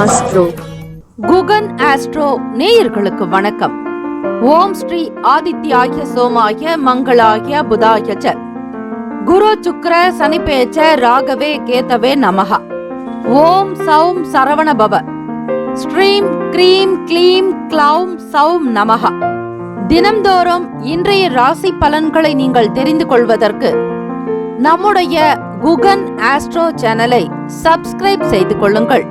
Astro. Guhan astro நேயர்களுக்கு வணக்கம். ஓம் ஸ்ரீ ஆதித்யாய சோமாய மங்களாய புதாய ச குரு சுக்ர சனிபேச்ச ராகவே கேதவே நமஹ. ஓம் சௌம் சரவண பவ. ஸ்ரீம் க்ரீம் க்ளீம் க்ளௌம் சௌம் நமஹ. தினம்தோறும் இன்றைய ராசி பலன்களை நீங்கள் தெரிந்து கொள்வதற்கு நம்முடைய குகன் ஆஸ்ட்ரோ சேனலை சப்ஸ்கிரைப் செய்து கொள்ளுங்கள்.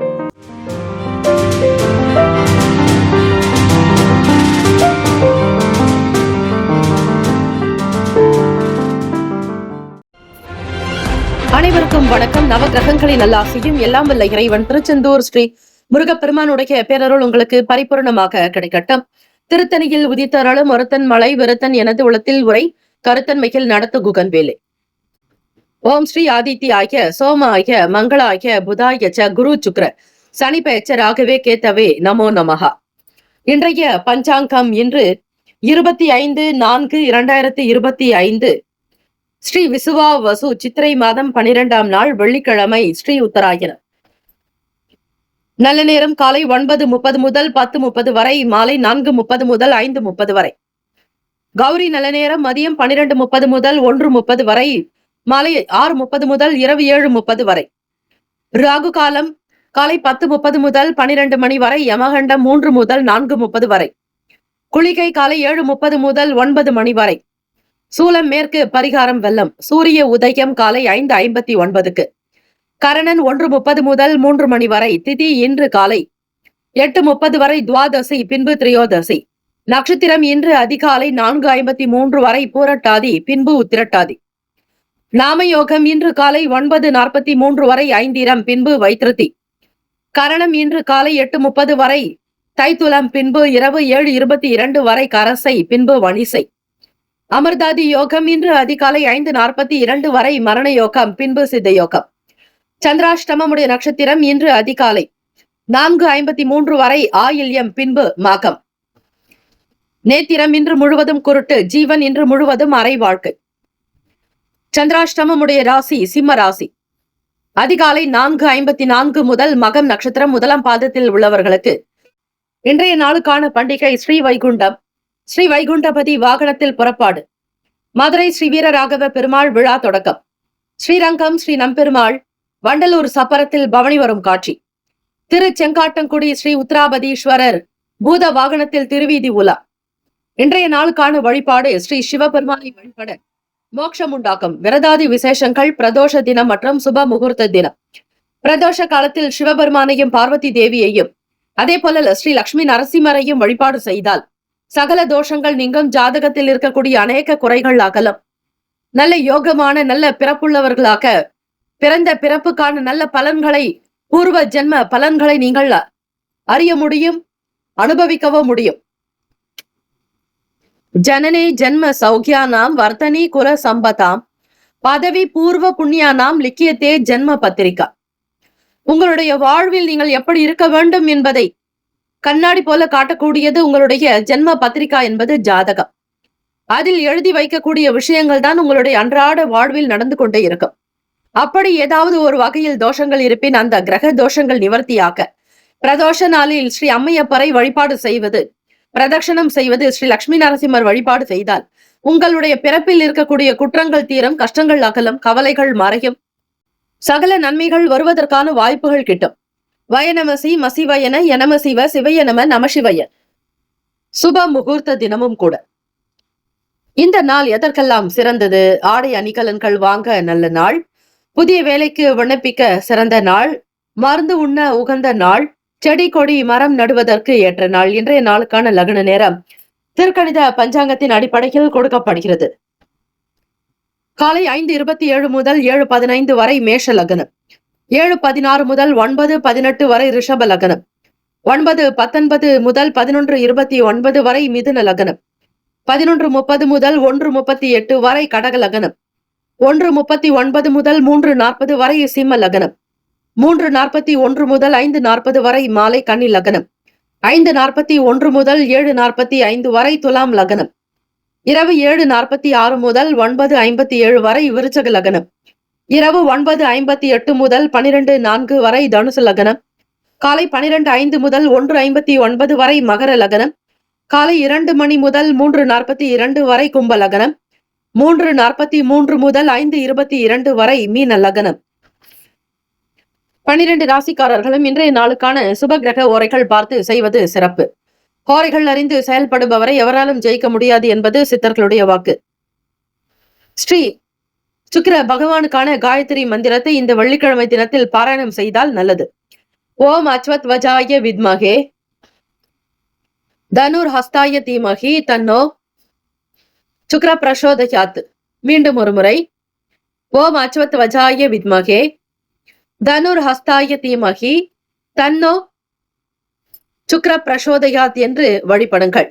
அனைவருக்கும் வணக்கம். நவகிரகங்களின் நல்லாசியும் எல்லாம் வல்ல இறைவன் திருச்செந்தூர் ஸ்ரீ முருகப்பெருமானுடைய பேரருள் உங்களுக்கு பரிபூர்ணமாக கிடைக்கட்டும். திருத்தணியில் உதித்தருளும் ஒருத்தன் மலை வெறுத்தன் எனது உளத்தில் உரை கருத்தன்மையில் நடத்து குகன் வேலை. ஓம் ஸ்ரீ ஆதித்யாய சோமாய மங்களாய புதாய ச குரு சுக்ர சனிபேச்ச ராகவே கேத்தவே நமோ நமஹா. இன்றைய பஞ்சாங்கம் இன்று 25/4/2025 ஸ்ரீ விசுவா வசு சித்திரை மாதம் 12ஆம் நாள் வெள்ளிக்கிழமை, ஸ்ரீ உத்தராயணம். நல்ல நேரம் காலை 9:30 முதல் 10:30 வரை, மாலை 4:30 முதல் 5:30 வரை. கௌரி நல்ல நேரம் மதியம் 12:30 முதல் 1:30 வரை, மாலை 6:30 முதல் இரவு 7:30 வரை. ராகு காலம் காலை 10:30 முதல் 12 மணி வரை, யமகண்டம் 3 முதல் 4:30 வரை. குளிகை காலை 7:30 முதல் 9 மணி வரை. சூலம் மேற்கு, பரிகாரம் வெள்ளம். சூரிய உதயம் காலை 5:59க்கு. கரணன் 1:30 முதல் 3 மணி வரை. திதி இன்று காலை 8:30 வரை துவாதசி, பின்பு திரையோதசி. நட்சத்திரம் இன்று அதிகாலை 4:53 வரை பூரட்டாதி, பின்பு உத்திரட்டாதி. நாமயோகம் இன்று காலை 9:43 வரை ஐந்திரம், பின்பு வைத்திருதி. கரணம் இன்று காலை 8:30 வரை தைத்துலம், பின்பு இரவு 7:22 வரை கரசை, பின்பு வணிசை. அமிர்தாதி யோகம் இன்று அதிகாலை 5:42 வரை மரண யோகம், பின்பு சித்த யோகம். சந்திராஷ்டமமுடைய நட்சத்திரம் இன்று அதிகாலை 4:53 வரை ஆயில்யம், பின்பு மாகம். நேத்திரம் இன்று முழுவதும் குருட்டு. ஜீவன் இன்று முழுவதும் அரை வாழ்க்கை. சந்திராஷ்டமமுடைய ராசி சிம்ம ராசி. அதிகாலை 4:54 முதல் மகம் நட்சத்திரம் முதலாம் பாதத்தில் உள்ளவர்களுக்கு இன்றைய நாளுக்கான பண்டிகை ஸ்ரீ வைகுண்டம். ஸ்ரீ வைகுண்டபதி வாகனத்தில் புறப்பாடு. மதுரை ஸ்ரீ வீரராகவ பெருமாள் விழா தொடக்கம். ஸ்ரீரங்கம் ஸ்ரீ நம்பெருமாள் வண்டலூர் சப்பரத்தில் பவனி வரும் காட்சி. திரு செங்காட்டங்குடி ஸ்ரீ உத்ராபதீஸ்வரர் பூத வாகனத்தில் திருவீதி உலா. இன்றைய நாளுக்கான வழிபாடு ஸ்ரீ சிவபெருமானை வழிபட மோட்சம் உண்டாக்கும். விரதாதி விசேஷங்கள் பிரதோஷ தினம் மற்றும் சுப முகூர்த்த தினம். பிரதோஷ காலத்தில் சிவபெருமானையும் பார்வதி தேவியையும் அதே போல ஸ்ரீ லட்சுமி நரசிம்மரையும் வழிபாடு செய்தால் சகல தோஷங்கள் நீங்கும். ஜாதகத்தில் இருக்கக்கூடிய அநேக குறைகள் அகலும். நல்ல யோகமான நல்ல பிறப்புள்ளவர்களாக பிறந்த பிறப்புக்கான நல்ல பலன்களை, பூர்வ ஜென்ம பலன்களை நீங்கள் அறிய முடியும், அனுபவிக்கவும் முடியும். ஜனனே ஜென்ம சௌக்கியானாம் வர்த்தனி குல சம்பதாம் பதவி பூர்வ புண்ணியானாம் லிக்கியத்தே ஜென்ம பத்திரிகா. உங்களுடைய வாழ்வில் நீங்கள் எப்படி இருக்க வேண்டும் என்பதை கண்ணாடி போல காட்டக்கூடியது உங்களுடைய ஜென்ம பத்திரிகா என்பது ஜாதகம். அதில் எழுதி வைக்கக்கூடிய விஷயங்கள் தான் உங்களுடைய அன்றாட வாழ்வில் நடந்து கொண்டே இருக்கும். அப்படி ஏதாவது ஒரு வகையில் தோஷங்கள் இருப்பின் அந்த கிரக தோஷங்கள் நிவர்த்தியாக்க பிரதோஷ நாளில் ஸ்ரீ அம்மையப்பரை வழிபாடு செய்வது, பிரதட்சணம் செய்வது, ஸ்ரீ லட்சுமி நரசிம்மர் வழிபாடு செய்தால் உங்களுடைய பிறப்பில் இருக்கக்கூடிய குற்றங்கள் தீரும், கஷ்டங்கள் அகலும், கவலைகள் மறையும், சகல நன்மைகள் வருவதற்கான வாய்ப்புகள் கிட்டும். வயநமசி மசிவயன யனம சிவ சிவய நம நமசிவய. சுப முகூர்த்த தினமும் கூட. இந்த நாள் எதற்கெல்லாம் சிறந்தது? ஆடை அணிகலன்கள் வாங்க நல்ல நாள். புதிய வேலைக்கு விண்ணப்பிக்க சிறந்த நாள். மருந்து உண்ண உகந்த நாள். செடி கொடி மரம் நடுவதற்கு ஏற்ற நாள். இன்றைய நாளுக்கான லக்ன நேரம் திருக்கணித பஞ்சாங்கத்தின் அடிப்படையில் கொடுக்கப்படுகிறது. காலை 5:27 முதல் 7:15 வரை மேஷ லக்னம். 7:16 முதல் 9:18 வரை ரிஷப லக்னம். 9:19 முதல் 11:29 வரை மிதுன லக்னம். 11:30 முதல் 1:38 வரை கடக லக்னம். 1:39 முதல் 3:40 வரை சிம்ம லக்னம். 3:41 முதல் 5:40 வரை மாலை கன்னி லக்னம். 5:41 முதல் 7:45 வரை துலாம் லக்னம். இரவு 7:46 முதல் 9:57 வரை விருச்சக லக்னம். இரவு 9:58 முதல் 12:04 வரை தனுசு லக்னம். காலை 12:05 முதல் 1:59 வரை மகர லக்னம், காலை 2 மணி முதல் 3:42 வரை கும்ப லக்னம், 3:43 முதல் 5:22 வரை மீன லக்னம். 12 ராசிக்காரர்களும் இன்றைய நாளுக்கான சுப கிரக ஓரைகள் பார்த்து செய்வது சிறப்பு. ஓரைகள் அறிந்து செயல்படுபவரை எவராலும் ஜெயிக்க முடியாது என்பது சித்தர்களுடைய வாக்கு. ஸ்ரீ சுக்கிர பகவானுக்கான காயத்ரி மந்திரத்தை இந்த வெள்ளிக்கிழமை தினத்தில் பாராயணம் செய்தால் நல்லது. ஓம் அஸ்வத் வஜாய வித்மகே தனுர் ஹஸ்தாய தீமகி தன்னோ சுக்ர பிரசோதயாத். மீண்டும் ஒரு முறை. ஓம் அஸ்வத் வஜாய வித்மகே தனுர் ஹஸ்தாய தீமகி தன்னோ சுக்ர பிரசோதயாத் என்று வழிபடுங்கள்.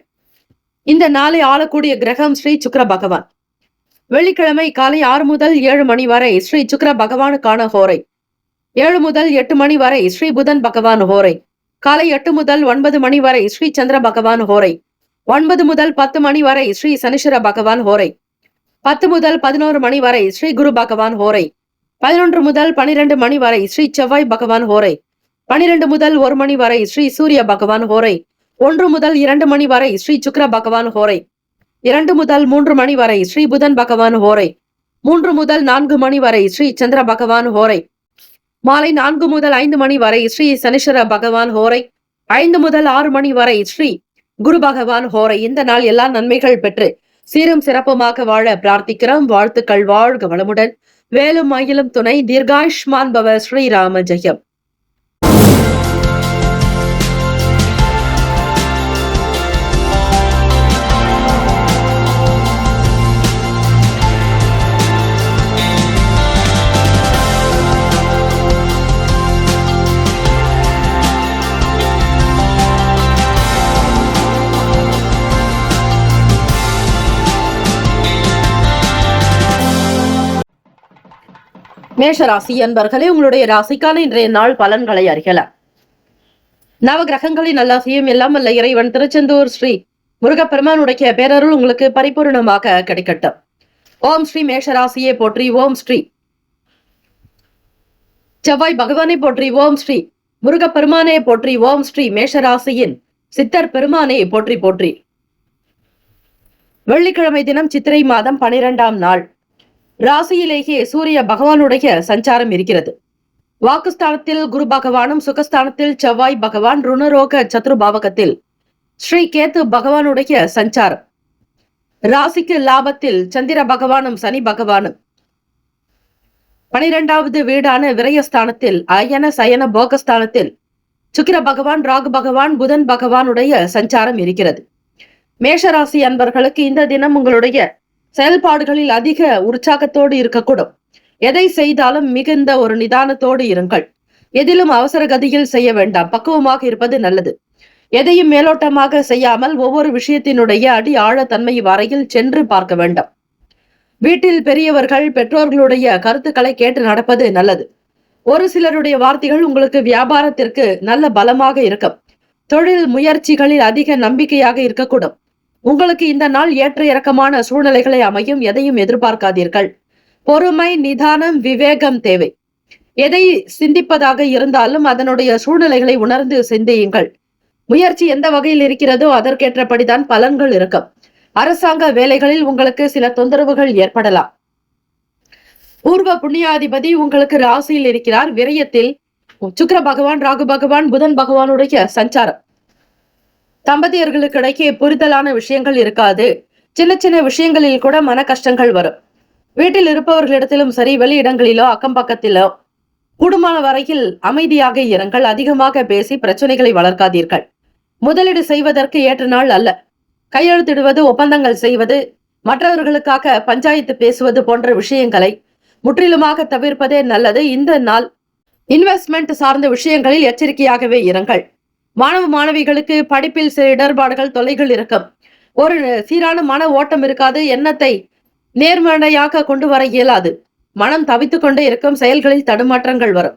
இந்த நாளை ஆளக்கூடிய கிரகம் ஸ்ரீ சுக்ர பகவான். வெள்ளிக்கிழமை காலை 6 முதல் 7 மணி வரை ஸ்ரீ சுக்ர பகவானுக்கான ஹோரை. 7 முதல் 8 மணி வரை ஸ்ரீ புதன் பகவான் ஹோரை. காலை 8 முதல் 9 மணி வரை ஸ்ரீ சந்திர பகவான் ஹோரை. 9 முதல் 10 மணி வரை ஸ்ரீ சனிஸ்வர பகவான் ஹோரை. 10 முதல் 11 மணி வரை ஸ்ரீ குரு பகவான் ஹோரை. 11 முதல் 12 மணி வரை ஸ்ரீ செவ்வாய் பகவான் ஹோரை. 12 முதல் 1 மணி வரை ஸ்ரீ சூரிய பகவான் ஹோரை. 1 முதல் 2 மணி வரை ஸ்ரீ சுக்ர பகவான் ஹோரை. 2 முதல் 3 மணி வரை ஸ்ரீ புதன் பகவான் ஹோரை. 3 முதல் 4 மணி வரை ஸ்ரீ சந்திர பகவான் ஹோரை. மாலை 4 முதல் 5 மணி வரை ஸ்ரீ சனிஸ்வர பகவான் ஹோரை. 5 முதல் 6 மணி வரை ஸ்ரீ குரு பகவான் ஹோரை. இந்த நாள் எல்லா நன்மைகள் பெற்று சீரும் சிறப்புமாக வாழ பிரார்த்திக்கிறோம். வாழ்த்துக்கள். வாழ்க வளமுடன். வேலும் மயிலும் துணை. தீர்காயுஷ்மான் பவ. ஸ்ரீராம ஜெயம். மேஷராசி அன்பர்களே, உங்களுடைய ராசிக்கான இன்றைய நாள் பலன்களை அறியலாம். நவ கிரகங்களின் நல்லாசியும் எல்லாம் அல்ல இறைவன் திருச்செந்தூர் ஸ்ரீ முருகப்பெருமானுடைய பேரருள் உங்களுக்கு பரிபூர்ணமாக கிடைக்கட்டும். ஓம் ஸ்ரீ மேஷராசியை போற்றி. ஓம் ஸ்ரீ செவ்வாய் பகவானை போற்றி. ஓம் ஸ்ரீ முருகப்பெருமானே போற்றி. ஓம் ஸ்ரீ மேஷராசியின் சித்தர் பெருமானே போற்றி போற்றி. வெள்ளிக்கிழமை தினம் சித்திரை மாதம் 12ஆம் நாள். ராசியிலேயே சூரிய பகவானுடைய சஞ்சாரம் இருக்கிறது. வாக்குஸ்தானத்தில் குரு பகவானும், சுகஸ்தானத்தில் செவ்வாய் பகவான், ருணரோக சத்ருபாவகத்தில் ஸ்ரீ கேத்து பகவானுடைய சஞ்சாரம். ராசிக்கு லாபத்தில் சந்திர பகவானும் சனி பகவானும். 12வது வீடான விரயஸ்தானத்தில் அயன சயன போகஸ்தானத்தில் சுக்கிர பகவான், ராகு பகவான், புதன் பகவானுடைய சஞ்சாரம் இருக்கிறது. மேஷராசி அன்பர்களுக்கு இந்த தினம் உங்களுடைய செயல்பாடுகளில் அதிக உற்சாகத்தோடு இருக்கக்கூடும். எதை செய்தாலும் மிகுந்த ஒரு நிதானத்தோடு இருங்கள். எதிலும் அவசர கதியில் செய்ய வேண்டாம். பக்குவமாக இருப்பது நல்லது. எதையும் மேலோட்டமாக செய்யாமல் ஒவ்வொரு விஷயத்தினுடைய அடி ஆழத்தன்மை வரையில் சென்று பார்க்க வேண்டும். வீட்டில் பெரியவர்கள், பெற்றோர்களுடைய கருத்துக்களை கேட்டு நடப்பது நல்லது. ஒரு சிலருடைய வார்த்தைகள் உங்களுக்கு வியாபாரத்திற்கு நல்ல பலமாக இருக்கும். தொழில் முயற்சிகளில் அதிக நம்பிக்கையாக இருக்கக்கூடும். உங்களுக்கு இந்த நாள் ஏற்ற இறக்கமான சூழ்நிலைகளை அமையும். எதையும் எதிர்பார்க்காதீர்கள். பொறுமை, நிதானம், விவேகம் தேவை. எதை சிந்திப்பதாக இருந்தாலும் அதனுடைய சூழ்நிலைகளை உணர்ந்து சிந்தியுங்கள். முயற்சி எந்த வகையில் இருக்கிறதோ அதற்கேற்றபடிதான் பலன்கள் இருக்கும். அரசாங்க வேலைகளில் உங்களுக்கு சில தொந்தரவுகள் ஏற்படலாம். பூர்வ புண்ணியாதிபதி உங்களுக்கு ராசியில் இருக்கிறார். விரயத்தில் சுக்கிர பகவான், ராகு பகவான், புதன் பகவானுடைய சஞ்சாரம். தம்பதியர்களுக்கு இடையே புரிதலான விஷயங்கள் இருக்காது. சின்ன சின்ன விஷயங்களில் கூட மன கஷ்டங்கள் வரும். வீட்டில் இருப்பவர்களிடத்திலும் சரி, வெளியிடங்களிலோ அக்கம் பக்கத்திலோ கூடுமான வரையில் அமைதியாக இருங்கள். அதிகமாக பேசி பிரச்சனைகளை வளர்க்காதீர்கள். முதலீடு செய்வதற்கு ஏற்ற நாள் அல்ல. கையெழுத்திடுவது, ஒப்பந்தங்கள் செய்வது, மற்றவர்களுக்காக பஞ்சாயத்து பேசுவது போன்ற விஷயங்களை முற்றிலுமாக தவிர்ப்பதே நல்லது. இந்த நாள் இன்வெஸ்ட்மெண்ட் சார்ந்த விஷயங்களில் எச்சரிக்கையாகவே இருங்கள். மாணவ மாணவிகளுக்கு படிப்பில் சில இடர்பாடுகள், தொல்லைகள் இருக்கும். ஒரு சீரான மன ஓட்டம் இருக்காது. எண்ணத்தை நேர்மறையாக கொண்டு வர இயலாது. மனம் தவித்துக் கொண்டே இருக்கும். செயல்களில் தடுமாற்றங்கள் வரும்.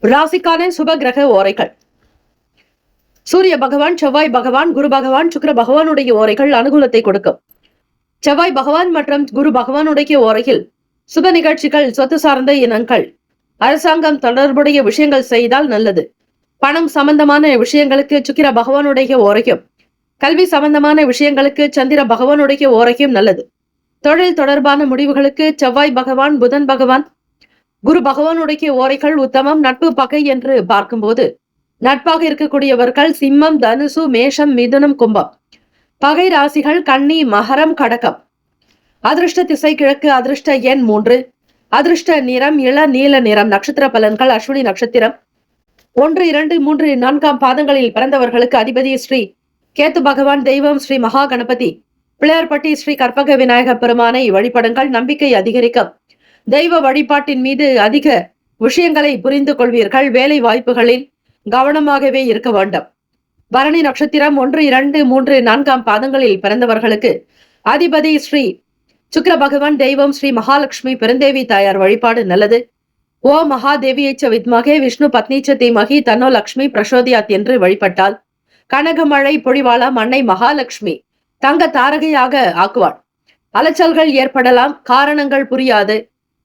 ராசிக்கான சுப கிரக ஓரைகள். சூரிய பகவான், செவ்வாய் பகவான், குரு பகவான், சுக்கிர பகவானுடைய ஓரைகள் அனுகூலத்தை கொடுக்கும். செவ்வாய் பகவான் மற்றும் குரு பகவானுடைய ஓரையில் சுப நிகழ்ச்சிகள், சொத்து சார்ந்த இனங்கள், அரசாங்கம் தொடர்புடைய விஷயங்கள் செய்தால் நல்லது. பணம் சம்பந்தமான விஷயங்களுக்கு சுக்கிர பகவானுடைய ஓரையும், கல்வி சம்பந்தமான விஷயங்களுக்கு சந்திர பகவானுடைய ஓரையும் நல்லது. தொழில் தொடர்பான முடிவுகளுக்கு செவ்வாய் பகவான், புதன் பகவான், குரு பகவானுடைய ஓரைகள் உத்தமம். நட்பு பகை என்று பார்க்கும்போது நட்பாக இருக்கக்கூடியவர்கள் சிம்மம், தனுசு, மேஷம், மிதுனம், கும்பம். பகை ராசிகள் கன்னி, மகரம், கடகம். அதிர்ஷ்ட திசை கிழக்கு. அதிர்ஷ்ட எண் 3. அதிர்ஷ்ட நிறம் இள நீல நிறம். நட்சத்திர பலன்கள் அஸ்வினி நட்சத்திரம் 1, 2, 3, 4 பாதங்களில் பிறந்தவர்களுக்கு அதிபதி ஸ்ரீ கேத்து பகவான். தெய்வம் ஸ்ரீ மகா கணபதி. பிள்ளையார்பட்டி ஸ்ரீ கற்பக விநாயக பெருமானை வழிபடுங்கள். நம்பிக்கை அதிகரிக்கும். தெய்வ வழிபாட்டின் மீது அதிக விஷயங்களை புரிந்து கொள்வீர்கள். வேலை வாய்ப்புகளில் கவனமாகவே இருக்க வேண்டும். பரணி நட்சத்திரம் 1, 2, 3, 4 பாதங்களில் பிறந்தவர்களுக்கு அதிபதி ஸ்ரீ சுக்கிர பகவான். தெய்வம் ஸ்ரீ மகாலட்சுமி பெருந்தேவி தாயார் வழிபாடு நல்லது. ஓ மகாதேவியச்ச வித்மகே விஷ்ணு பத்னிச்ச தீமகி தன்னோ லக்ஷ்மி பிரசோதியாத் என்று வழிபட்டால் கனகமழை பொழிவாளாம் அன்னை மகாலட்சுமி தங்க தாரகையாக ஆக்குவாள். அலைச்சல்கள் ஏற்படலாம், காரணங்கள் புரியாது,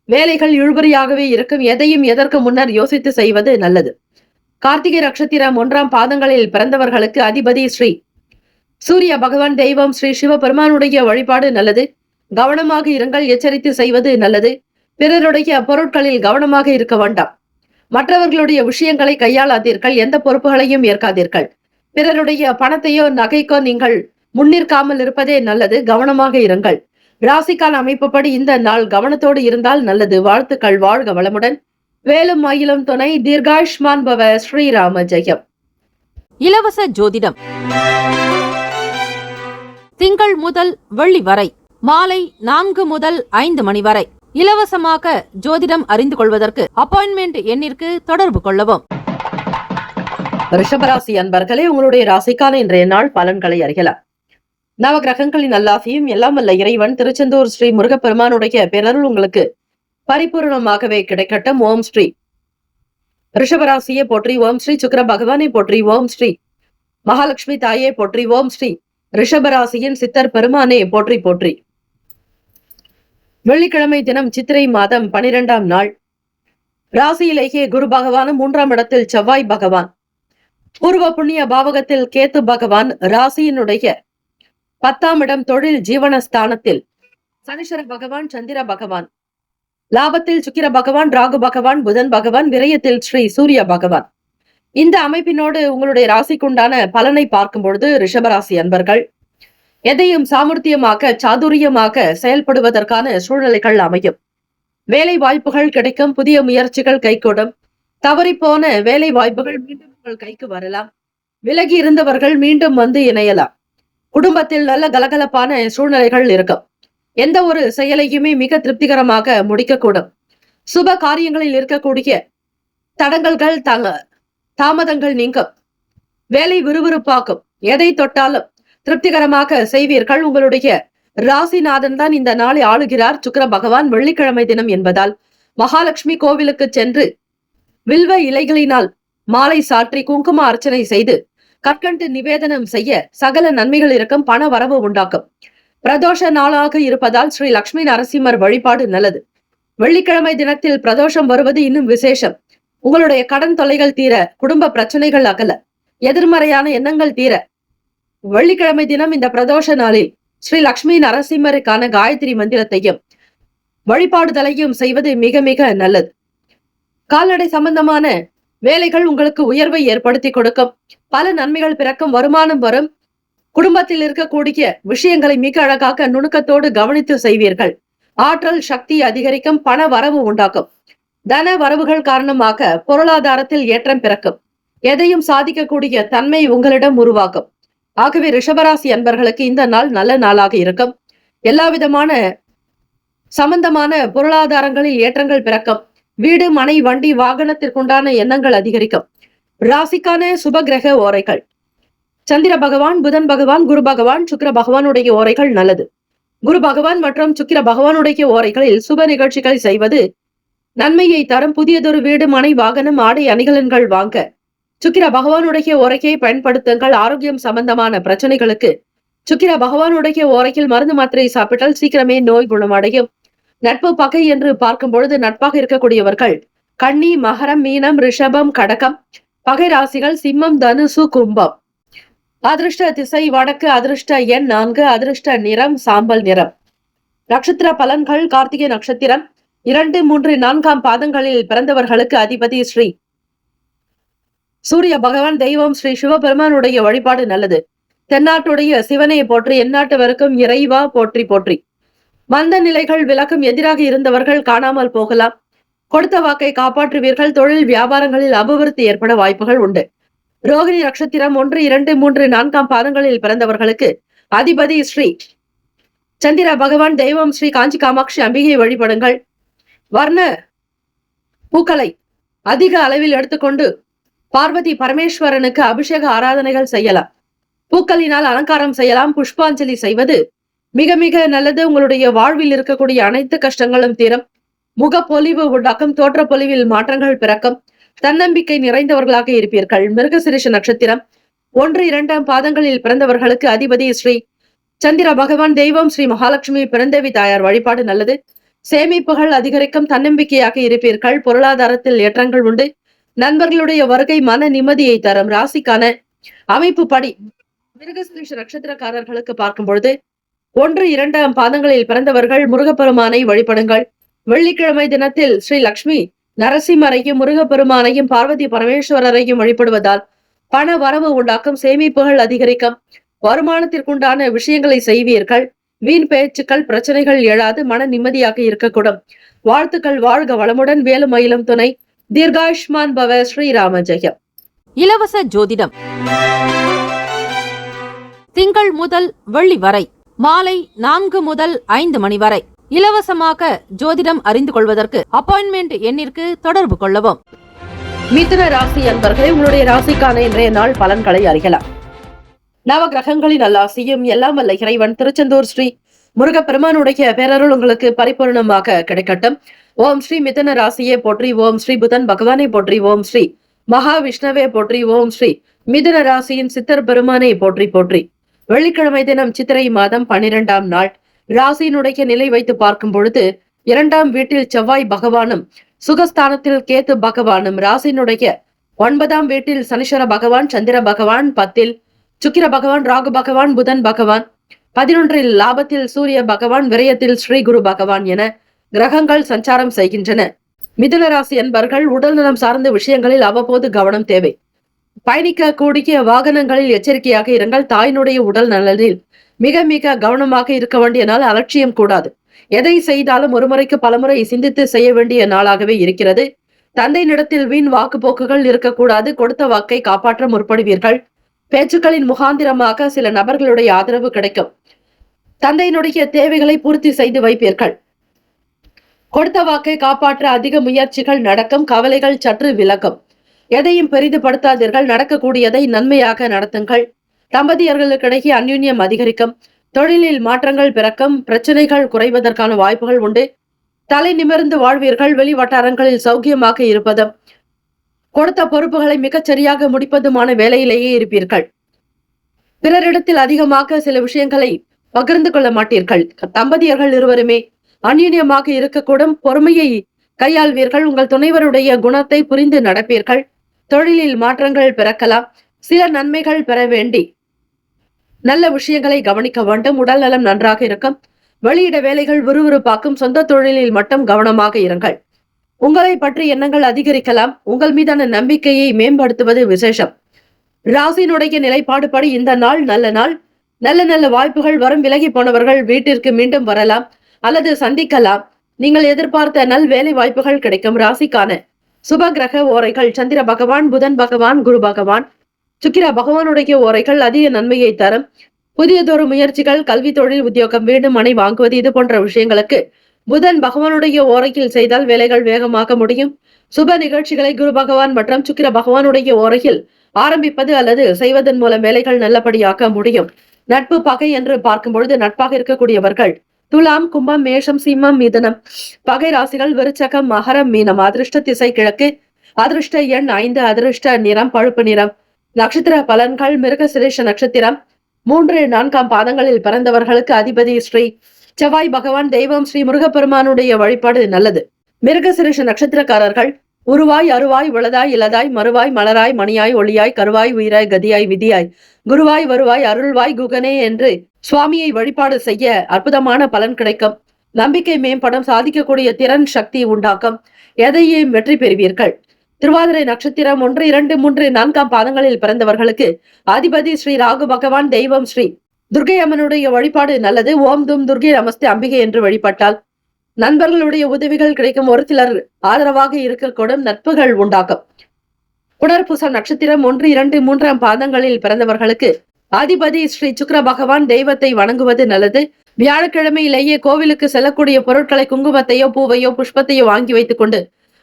வேலைகள் இழுபறியாகவே இருக்கும். எதையும் எதற்கு முன்னர் யோசித்து செய்வது நல்லது. கார்த்திகை நட்சத்திரம் 1 பாதங்களில் பிறந்தவர்களுக்கு அதிபதி ஸ்ரீ சூரிய பகவான். தெய்வம் ஸ்ரீ சிவபெருமானுடைய வழிபாடு நல்லது. கவனமாக இருங்கள், எச்சரித்து செய்வது நல்லது. பிறருடைய பொருட்களில் கவனமாக இருக்க வேண்டாம். மற்றவர்களுடைய விஷயங்களை கையாளாதீர்கள். எந்த பொறுப்புகளையும் ஏற்காதீர்கள். பிறருடைய பணத்தையோ நகைக்கோ நீங்கள் முன்னிற்காமல் இருப்பதே நல்லது. கவனமாக இருங்கள். ராசிக்கான அமைப்புப்படி இந்த நாள் கவனத்தோடு இருந்தால் நல்லது. வாழ்த்துக்கள். வாழ்க வளமுடன். வேலும் மயிலும் துணை. தீர்காயுஷ்மான் பவ. ஸ்ரீராம ஜெயம். இலவச ஜோதிடம் திங்கள் முதல் வெள்ளி வரை மாலை 4 முதல் 5 மணி வரை இலவசமாக ஜோதிடம் அறிந்து கொள்வதற்கு அப்பாயின்மெண்ட் எண்ணிற்கு தொடர்பு கொள்ளவும். ரிஷபராசி அன்பர்களே, உங்களுடைய ராசிக்கான இன்றைய நாள் பலன்களை அறியலாம். நவ கிரகங்களின் நல்லாசியும் எல்லாம் வல்ல இறைவன் திருச்செந்தூர் ஸ்ரீ முருகப்பெருமானுடைய பேரருள் உங்களுக்கு பரிபூர்ணமாகவே கிடைக்கட்டும். ஓம் ஸ்ரீ ரிஷபராசியை போற்றி. ஓம் ஸ்ரீ சுக்கிர பகவானை போற்றி. ஓம் ஸ்ரீ மகாலட்சுமி தாயே போற்றி. ஓம் ஸ்ரீ ரிஷபராசியின் சித்தர் பெருமானே போற்றி போற்றி. வெள்ளிக்கிழமை தினம் சித்திரை மாதம் 12ஆம் நாள். ராசியிலேயே குரு பகவானும் 3ஆம் இடத்தில் செவ்வாய் பகவான், பூர்வ புண்ணிய பாவகத்தில் கேத்து பகவான், ராசியினுடைய 10ஆம் இடம் தொழில் ஜீவனஸ்தானத்தில் சனீஸ்வர பகவான், சந்திர பகவான், லாபத்தில் சுக்கிர பகவான், ராகு பகவான், புதன் பகவான், விரயத்தில் ஸ்ரீ சூரிய பகவான். இந்த அமைப்பினோடு உங்களுடைய ராசிக்குண்டான பலனை பார்க்கும் பொழுது ரிஷபராசி அன்பர்கள் எதையும் சாமர்த்தியமாக சாதுரியமாக செயல்படுவதற்கான சூழ்நிலைகள் அமையும். வேலை வாய்ப்புகள் கிடைக்கும். புதிய முயற்சிகள் கைகூடும். தவறிப்போன வேலை வாய்ப்புகள் மீண்டும் உங்கள் கைக்கு வரலாம். விலகி இருந்தவர்கள் மீண்டும் வந்து இணையலாம். குடும்பத்தில் நல்ல கலகலப்பான சூழ்நிலைகள் இருக்கும். எந்த ஒரு செயலையுமே மிக திருப்திகரமாக முடிக்கக்கூடும். சுப காரியங்களில் இருக்கக்கூடிய தடங்கல்கள் தாமதங்கள் நீங்கும். வேலை விறுவிறுப்பாக்கும். எதை தொட்டாலும் திருப்திகரமாக செய்வீர்கள். உங்களுடைய ராசிநாதன் தான் இந்த நாளை ஆளுகிறார். சுக்கிர பகவான். வெள்ளிக்கிழமை தினம் என்பதால் மகாலட்சுமி கோவிலுக்கு சென்று வில்வ இலைகளினால் மாலை சாற்றி குங்கும அர்ச்சனை செய்து கற்கண்டு நிவேதனம் செய்ய சகல நன்மைகள் இருக்கும். பண வரவு உண்டாக்கும். பிரதோஷ நாளாக இருப்பதால் ஸ்ரீ லட்சுமி நரசிம்மர் வழிபாடு நல்லது. வெள்ளிக்கிழமை தினத்தில் பிரதோஷம் வருவது இன்னும் விசேஷம். உங்களுடைய கடன் தொல்லைகள் தீர, குடும்ப பிரச்சனைகள் அகல, எதிர்மறையான எண்ணங்கள் தீர வெள்ளிக்கிழமை தினம் இந்த பிரதோஷ நாளில் ஸ்ரீ லட்சுமி நரசிம்மருக்கான காயத்ரி மந்திரத்தையும் வழிபாடுதலையும் செய்வது மிக மிக நல்லது. கால்நடை சம்பந்தமான வேலைகள் உங்களுக்கு உயர்வை ஏற்படுத்தி கொடுக்கும். பல நன்மைகள் பிறக்கும். வருமானம் வரும். குடும்பத்தில் இருக்கக்கூடிய விஷயங்களை மிக அழகாக நுணுக்கத்தோடு கவனித்து செய்வீர்கள். ஆற்றல் சக்தி அதிகரிக்கும். பண வரவு உண்டாக்கும். தன வரவுகள் காரணமாக பொருளாதாரத்தில் ஏற்றம் பிறக்கும். எதையும் சாதிக்கக்கூடிய தன்மை உங்களிடம் உருவாக்கும். ஆகவே ரிஷபராசி அன்பர்களுக்கு இந்த நாள் நல்ல நாளாக இருக்கும். எல்லா விதமான சம்பந்தமான பொருளாதாரங்களில் ஏற்றங்கள் பிறக்கும். வீடு, மனை, வண்டி, வாகனத்திற்குண்டான எண்ணங்கள் அதிகரிக்கும். ராசிக்கான சுப கிரக ஓரைகள்: சந்திர பகவான், புதன் பகவான், குரு பகவான், சுக்கிர பகவானுடைய ஓரைகள் நல்லது. குரு பகவான் மற்றும் சுக்கிர பகவானுடைய ஓரைகளில் சுப நிகழ்ச்சிகளை செய்வது நன்மையை தரும். புதியதொரு வீடு, மனை, வாகனம், ஆடை அணிகலன்கள் வாங்க சுக்கிர பகவானுடைய ஓரையை பயன்படுத்துங்கள். ஆரோக்கியம் சம்பந்தமான பிரச்சனைகளுக்கு சுக்கிர பகவானுடைய ஓரையில் மருந்து மாத்திரை சாப்பிட்டால் சீக்கிரமே நோய் குணமடையும். நட்பு பகை என்று பார்க்கும் பொழுது நட்பாக இருக்கக்கூடியவர்கள் கன்னி, மகரம், மீனம், ரிஷபம், கடகம், பகை ராசிகள் சிம்மம், தனுசு, கும்பம். அதிர்ஷ்ட திசை வடக்கு, அதிர்ஷ்ட எண் 4, அதிர்ஷ்ட நிறம் சாம்பல் நிறம். நட்சத்திர பலன்கள். கார்த்திகை நட்சத்திரம் 2, 3, 4ஆம் பாதங்களில் பிறந்தவர்களுக்கு அதிபதி ஸ்ரீ சூரிய பகவான். தெய்வம் ஸ்ரீ சிவபெருமானுடைய வழிபாடு நல்லது. தென்னாட்டுடைய சிவனை போற்றி, எந்நாட்டவருக்கும் இறைவா போற்றி போற்றி. மந்த நிலைகள் விலக்கும். எதிராக இருந்தவர்கள் காணாமல் போகலாம். கொடுத்த வாக்கை காப்பாற்றுவீர்கள். தொழில் வியாபாரங்களில் அபிவிருத்தி ஏற்பட வாய்ப்புகள் உண்டு. ரோகிணி நட்சத்திரம் 1, 2, 3, 4ஆம் பாதங்களில் பிறந்தவர்களுக்கு அதிபதி ஸ்ரீ சந்திர பகவான். தெய்வம் ஸ்ரீ காஞ்சி காமாட்சி அம்பிகை வழிபடுங்கள். வர்ண பூக்களை அதிக அளவில் எடுத்துக்கொண்டு பார்வதி பரமேஸ்வரனுக்கு அபிஷேக ஆராதனைகள் செய்யலாம். பூக்களினால் அலங்காரம் செய்யலாம். புஷ்பாஞ்சலி செய்வது மிக மிக நல்லது. உங்களுடைய வாழ்வில் இருக்கக்கூடிய அனைத்து கஷ்டங்களும் தீரும். முகப்பொலிவு உண்டாக்கும். தோற்ற பொலிவில் மாற்றங்கள் பிறக்கும். தன்னம்பிக்கை நிறைந்தவர்களாக இருப்பீர்கள். மிருகசிரிஷ நட்சத்திரம் 1, 2ஆம் பாதங்களில் பிறந்தவர்களுக்கு அதிபதி ஸ்ரீ சந்திர பகவான். தெய்வம் ஸ்ரீ மகாலட்சுமி பிறந்தேவி தாயார் வழிபாடு நல்லது. சேமிப்புகள் அதிகரிக்கும். தன்னம்பிக்கையாக இருப்பீர்கள். பொருளாதாரத்தில் ஏற்றங்கள் உண்டு. நண்பர்களுடைய வருகை மன நிம்மதியை தரும். ராசிக்கான அமைப்பு படி மிருகசிரிஷ நட்சத்திரக்காரர்களுக்கு பார்க்கும் பொழுது 1, 2ஆம் பாதங்களில் பிறந்தவர்கள் முருகப்பெருமானை வழிபடுங்கள். வெள்ளிக்கிழமை தினத்தில் ஸ்ரீ லட்சுமி நரசிம்மரையும் முருகப்பெருமானையும் பார்வதி பரமேஸ்வரரையும் வழிபடுவதால் பண வரவு உண்டாக்கும். சேமிப்புகள் அதிகரிக்கும். வருமானத்திற்குண்டான விஷயங்களை செய்வீர்கள். வீண் பேச்சுக்கள் பிரச்சனைகள் எழாது. மன நிம்மதியாக இருக்கக்கூடும். வாழ்த்துக்கள். வாழ்க வளமுடன். வேலும் மயிலும் துணை. தீர்காயுஷ்மான் பவ. ஸ்ரீராம ஜெயம். இலவச ஜோதிடம் திங்கள் முதல் வெள்ளி வரை மாலை 4 முதல் 5 மணி வரை இலவசமாக ஜோதிடம் அறிந்து கொள்வதற்கு அப்பாயின்மெண்ட் எண்ணிற்கு தொடர்பு கொள்ளவும். மிதுன ராசி அன்பர்களே, உங்களுடைய ராசிக்கான இன்றைய நாள் பலன்களை அறியலாம். நவ கிரகங்களின் நல்லாசியும் எல்லாம் வல்ல இறைவன் திருச்செந்தூர் ஸ்ரீ முருகப்பெருமானுடைய பேரருள் உங்களுக்கு பரிபூர்ணமாக கிடைக்கட்டும். ஓம் ஸ்ரீ மிதுன ராசியே போற்றி. ஓம் ஸ்ரீ புதன் பகவானை போற்றி. ஓம் ஸ்ரீ மகாவிஷ்ணவே போற்றி. ஓம் ஸ்ரீ மிதுன ராசியின் சித்தர் பெருமானை போற்றி போற்றி. வெள்ளிக்கிழமை தினம் சித்திரை மாதம் 12ஆம் நாள். ராசியினுடைய நிலை வைத்து பார்க்கும் பொழுது 2ஆம் வீட்டில் செவ்வாய் பகவானும் சுகஸ்தானத்தில் கேத்து பகவானும், ராசியினுடைய 9ஆம் வீட்டில் சனீஸ்வர பகவான், சந்திர பகவான், 10இல் சுக்கிர பகவான், ராகு பகவான், புதன் பகவான், 11இல் லாபத்தில் சூரிய பகவான், விரயத்தில் ஸ்ரீ குரு பகவான் என கிரகங்கள் சஞ்சாரம் செய்கின்றன. மிதுன ராசி என்பர்கள் உடல் நலம் சார்ந்த விஷயங்களில் அவ்வப்போது கவனம் தேவை. பயணிக்க கூடிய வாகனங்களில் எச்சரிக்கையாக இருங்கள். தாயினுடைய உடல் நலனில் மிக மிக கவனமாக இருக்க வேண்டிய நாள். அலட்சியம் கூடாது. எதை செய்தாலும் ஒருமுறைக்கு பலமுறை சிந்தித்து செய்ய வேண்டிய நாளாகவே இருக்கிறது. தந்தையினிடத்தில் வீண் வாக்கு போக்குகள் இருக்கக்கூடாது. கொடுத்த வாக்கை காப்பாற்ற முற்படுவீர்கள். பேச்சுக்களின் முகாந்திரமாக சில நபர்களுடைய ஆதரவு கிடைக்கும். தந்தையினுடைய தேவைகளை பூர்த்தி செய்து வைப்பீர்கள். கொடுத்த வாக்கை காப்பாற்ற அதிக முயற்சிகள் நடக்கும். கவலைகள் சற்று விலகும். எதையும் பெரிதுபடுத்தாதீர்கள். நடக்கக்கூடியதை நன்மையாக நடத்துங்கள். தம்பதியர்களுக்கிடையே அந்யுன்யம் அதிகரிக்கும். தொழிலில் மாற்றங்கள் பிறக்கும். பிரச்சனைகள் குறைவதற்கான வாய்ப்புகள் உண்டு. தலை நிமிர்ந்து வாழ்வீர்கள். வெளி வட்டாரங்களில் சௌக்கியமாக இருப்பதும் கொடுத்த பொறுப்புகளை மிகச் சரியாக முடிப்பதுமான வேலையிலேயே இருப்பீர்கள். பிறரிடத்தில் அதிகமாக சில விஷயங்களை பகிர்ந்து கொள்ள மாட்டீர்கள். தம்பதியர்கள் இருவருமே அந்யுன்யமாக இருக்கக்கூடும். பொறுமையை கையாள்வீர்கள். உங்கள் துணைவருடைய குணத்தை புரிந்து நடப்பீர்கள். தொழிலில் மாற்றங்கள் பிறக்கலாம். சில நன்மைகள் பெற வேண்டி நல்ல விஷயங்களை கவனிக்க வேண்டும். உடல் நலம் நன்றாக இருக்கும். வெளியிட வேலைகள் விறுவிறுப்பாக்கும். சொந்த தொழிலில் மட்டும் கவனமாக இருங்கள். உங்களை பற்றி எண்ணங்கள் அதிகரிக்கலாம். உங்கள் மீதான நம்பிக்கையை மேம்படுத்துவது விசேஷம். ராசியினுடைய நிலைப்பாடு படி இந்த நாள் நல்ல நாள். நல்ல நல்ல வாய்ப்புகள் வரும். விலகி போனவர்கள் வீட்டிற்கு மீண்டும் வரலாம் அல்லது சந்திக்கலாம். நீங்கள் எதிர்பார்த்த நல் வேலை வாய்ப்புகள் கிடைக்கும். ராசிக்கான சுப கிரக ஓரைகள் சந்திர பகவான், புதன் பகவான், குரு பகவான், சுக்கிர பகவானுடைய ஓரைகள் அதிக நன்மையை தரும். புதியதொரு முயற்சிகள், கல்வி, தொழில், உத்தியோகம், வீடு, மனை வாங்குவது இது போன்ற விஷயங்களுக்கு புதன் பகவானுடைய ஓரையில் செய்தால் வேலைகள் வேகமாக முடியும். சுப நிகழ்ச்சிகளை குரு பகவான் மற்றும் சுக்கிர பகவானுடைய ஓரையில் ஆரம்பிப்பது அல்லது செய்வதன் மூலம் வேலைகள் நல்லபடியாக முடியும். நட்பு பகை என்று பார்க்கும் பொழுது நட்பாக இருக்கக்கூடியவர்கள் துலாம், கும்பம், மேஷம், சிம்மம், மிதுனம். பகை ராசிகள் விருச்சகம், மகரம், மீனம். அதிர்ஷ்ட திசை கிழக்கு. அதிர்ஷ்ட எண் 5. அதிர்ஷ்ட நிறம் பழுப்பு நிறம். நட்சத்திர பலன்கள் மிருகசிரேஷ நட்சத்திரம் 3, 4ஆம் பாதங்களில் பிறந்தவர்களுக்கு அதிபதி ஸ்ரீ செவ்வாய் பகவான். தெய்வம் ஸ்ரீ முருகப்பெருமானுடைய வழிபாடு நல்லது. மிருகசிரேஷ நட்சத்திரக்காரர்கள் உருவாய் அருவாய் உளதாய் இலதாய் மறுவாய் மலராய் மணியாய் ஒளியாய் கருவாய் உயிராய் கதியாய் விதியாய் குருவாய் வருவாய் அருள்வாய் குகனே என்று சுவாமியை வழிபாடு செய்ய அற்புதமான பலன் கிடைக்கும். நம்பிக்கை மேம்படும், சாதிக்கக்கூடிய திறன் சக்தி உண்டாக்கும், எதையும் வெற்றி பெறுவீர்கள். திருவாதிரை நட்சத்திரம் 1, 2, 3, 4 பாதங்களில் பிறந்தவர்களுக்கு அதிபதி ஸ்ரீ ராகு பகவான், தெய்வம் ஸ்ரீ துர்கை அம்மனுடைய வழிபாடு நல்லது. ஓம் தும் துர்கை நமஸ்தே அம்பிகை என்று வழிபட்டால் நண்பர்களுடைய உதவிகள் கிடைக்கும். ஒரு சிலர் ஆதரவாக இருக்கக்கூடும், நட்புகள் உண்டாக்கும். புனர்பூசம் நட்சத்திரம் 1, 2, 3 பாதங்களில் பிறந்தவர்களுக்கு அதிபதி ஸ்ரீ சுக்கிர பகவான், தெய்வத்தை வணங்குவது நல்லது. வியாழக்கிழமையிலேயே கோவிலுக்கு செல்லக்கூடிய பொருட்களை, குங்குமத்தையோ பூவையோ புஷ்பத்தையோ வாங்கி வைத்துக் கொண்டு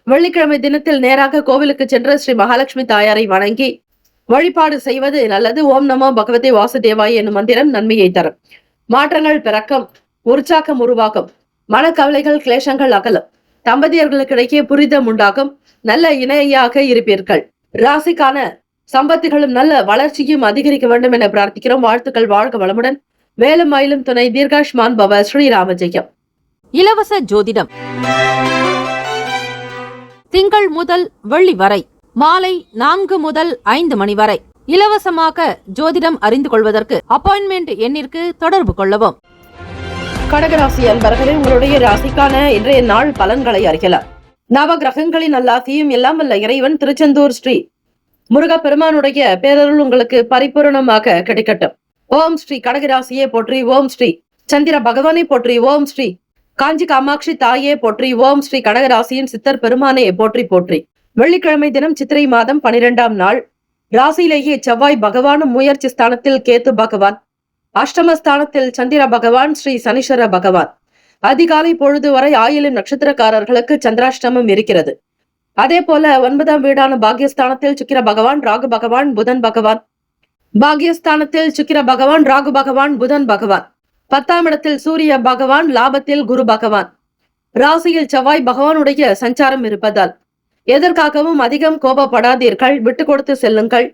வெள்ளிக்கிழமை தினத்தில் நேராக கோவிலுக்கு சென்று ஸ்ரீ மகாலட்சுமி தாயாரை வணங்கி வழிபாடு செய்வது நல்லது. ஓம் நமோ பகவதே வாசுதேவாய் என்னும் மந்திரம் நன்மையை தரும். மாற்றங்கள் பிறக்கும், உற்சாகம் உருவாக்கும், மனக்கவலைகள் கிளேசங்கள் அகலும், தம்பதியர்களுக்கிடையே புரிதம் உண்டாகும், நல்ல இணையாக இருப்பீர்கள். ராசிக்கான சம்பத்துகளும் நல்ல வளர்ச்சியும் அதிகரிக்க வேண்டும் என பிரார்த்திக்கிறோம். வாழ்த்துக்கள். வாழ்க வளமுடன். வேலும் மயிலும் துணை. தீர்காஷ்மான் பவ. ஸ்ரீராம ஜெயம். இலவச ஜோதிடம் திங்கள் முதல் வெள்ளி வரை மாலை 4 முதல் 5 மணி வரை இலவசமாக ஜோதிடம் அறிந்து கொள்வதற்கு அப்பாயின்மெண்ட் எண்ணிற்கு தொடர்பு கொள்ளவும். கடகராசி அன்பர்களே, உங்களுடைய ராசிக்கான இன்றைய நாள் பலன்களை அறியலாம். நவ கிரகங்களின் நல்லாசியும் எல்லாம் வல்ல இறைவன் திருச்செந்தூர் ஸ்ரீ முருகப்பெருமானுடைய பேரருள் உங்களுக்கு பரிபூரணமாக கிடைக்கட்டும். ஓம் ஸ்ரீ கடகராசியே போற்றி. ஓம் ஸ்ரீ சந்திர பகவானை போற்றி. ஓம் ஸ்ரீ காஞ்சி காமாட்சி தாயே போற்றி. ஓம் ஸ்ரீ கடகராசியின் சித்தர் பெருமானே போற்றி போற்றி. வெள்ளிக்கிழமை தினம் சித்திரை மாதம் 12ஆம் நாள். ராசியிலேயே செவ்வாய் பகவானும், முயற்சி ஸ்தானத்தில் கேத்து பகவான், அஷ்டமஸ்தானத்தில் சந்திர பகவான், ஸ்ரீ சனீஸ்வர பகவான். அதிகாலை பொழுது வரை ஆயிலும் நட்சத்திரக்காரர்களுக்கு சந்திராஷ்டமம் இருக்கிறது. அதே போல 9ஆம் வீடான பாக்யஸ்தானத்தில் சுக்கிர பகவான், ராகு பகவான், புதன் பகவான். பாக்யஸ்தானத்தில் சுக்கிர பகவான், ராகு பகவான், புதன் பகவான். 10ஆம் இடத்தில் சூரிய பகவான், லாபத்தில் குரு பகவான். ராசியில் செவ்வாய் பகவானுடைய சஞ்சாரம் இருப்பதால் எதற்காகவும் அதிகம் கோபப்படாதீர்கள், விட்டு கொடுத்து செல்லுங்கள்.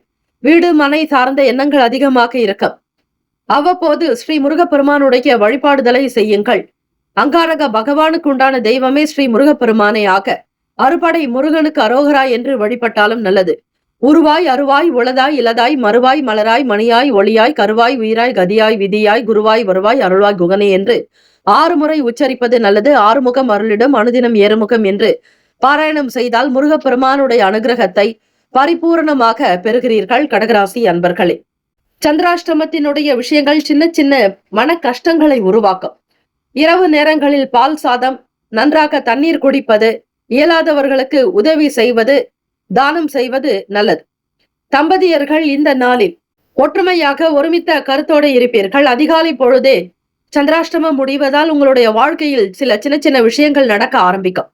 வீடு மனை சார்ந்த எண்ணங்கள் அதிகமாக இருக்கும். அவ்வப்போது ஸ்ரீ முருகப்பெருமானுடைய வழிபாடுதலை செய்யுங்கள். அங்காரக பகவானுக்கு உண்டான தெய்வமே ஸ்ரீ முருகப்பெருமானே ஆக அறுபடை முருகனுக்கு அரோகரா என்று வழிபட்டாலும் நல்லது. உருவாய் அருவாய் உளதாய் இலதாய் மறுவாய் மலராய் மணியாய் ஒளியாய் கருவாய் உயிராய் கதியாய் விதியாய் குருவாய் வருவாய் அருள்வாய் குகனே என்று 6 முறை உச்சரிப்பது நல்லது. 6 முகம் அருளிடம் அனுதினம் ஏறுமுகம் என்று பாராயணம் செய்தால் முருகப்பெருமானுடைய அனுகிரகத்தை பரிபூரணமாக பெறுகிறீர்கள். கடகராசி அன்பர்களே, சந்திராஷ்டமத்தினுடைய விஷயங்கள் சின்ன சின்ன மன கஷ்டங்களை உருவாக்கும். இரவு நேரங்களில் பால் சாதம், நன்றாக தண்ணீர் குடிப்பது, இயலாதவர்களுக்கு உதவி செய்வது, தானம் செய்வது நல்லது. தம்பதியர்கள் இந்த நாளில் ஒற்றுமையாக ஒருமித்த கருத்தோடு இருப்பீர்கள். அதிகாலை பொழுதே சந்திராஷ்டமம் முடிவதால் உங்களுடைய வாழ்க்கையில் சில சின்ன சின்ன விஷயங்கள் நடக்க ஆரம்பிக்கும்.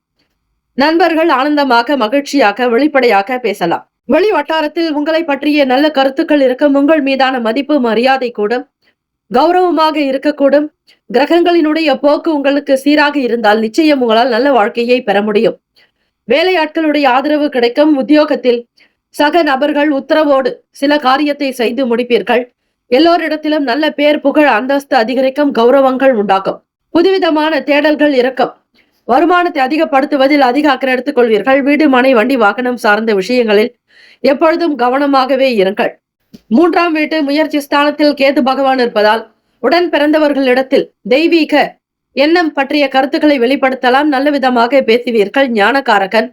நண்பர்கள் ஆனந்தமாக மகிழ்ச்சியாக வெளிப்படையாக பேசலாம். வெளி வட்டாரத்தில் உங்களை பற்றிய நல்ல கருத்துக்கள் இருக்கும். உங்கள் மீதான மதிப்பு மரியாதை கூடும், கௌரவமாக இருக்கக்கூடும். கிரகங்களினுடைய போக்கு உங்களுக்கு சீராக இருந்தால் நிச்சயம் உங்களால் நல்ல வாழ்க்கையை பெற முடியும். வேலையாட்களுடைய ஆதரவு கிடைக்கும். உத்தியோகத்தில் சக நபர்கள் உத்தரவோடு சில காரியத்தை செய்து முடிப்பீர்கள். எல்லோரிடத்திலும் நல்ல பேர் புகழ் அந்தஸ்து அதிகரிக்கும். கௌரவங்கள் உண்டாக்கும். புதுவிதமான தேடல்கள் இருக்கும். வருமானத்தை அதிகப்படுத்துவதில் அதிக அக்கறை எடுத்துக் கொள்வீர்கள். வீடு மனை வண்டி வாகனம் சார்ந்த விஷயங்களில் எப்பொழுதும் கவனமாகவே இருங்கள். 3ஆம் வீட்டு முயற்சி ஸ்தானத்தில் கேது பகவான் இருப்பதால் உடன் பிறந்தவர்களிடத்தில் தெய்வீக எண்ணம் பற்றிய கருத்துக்களை வெளிப்படுத்தலாம். நல்ல விதமாக பேசுவீர்கள். ஞானகாரகன்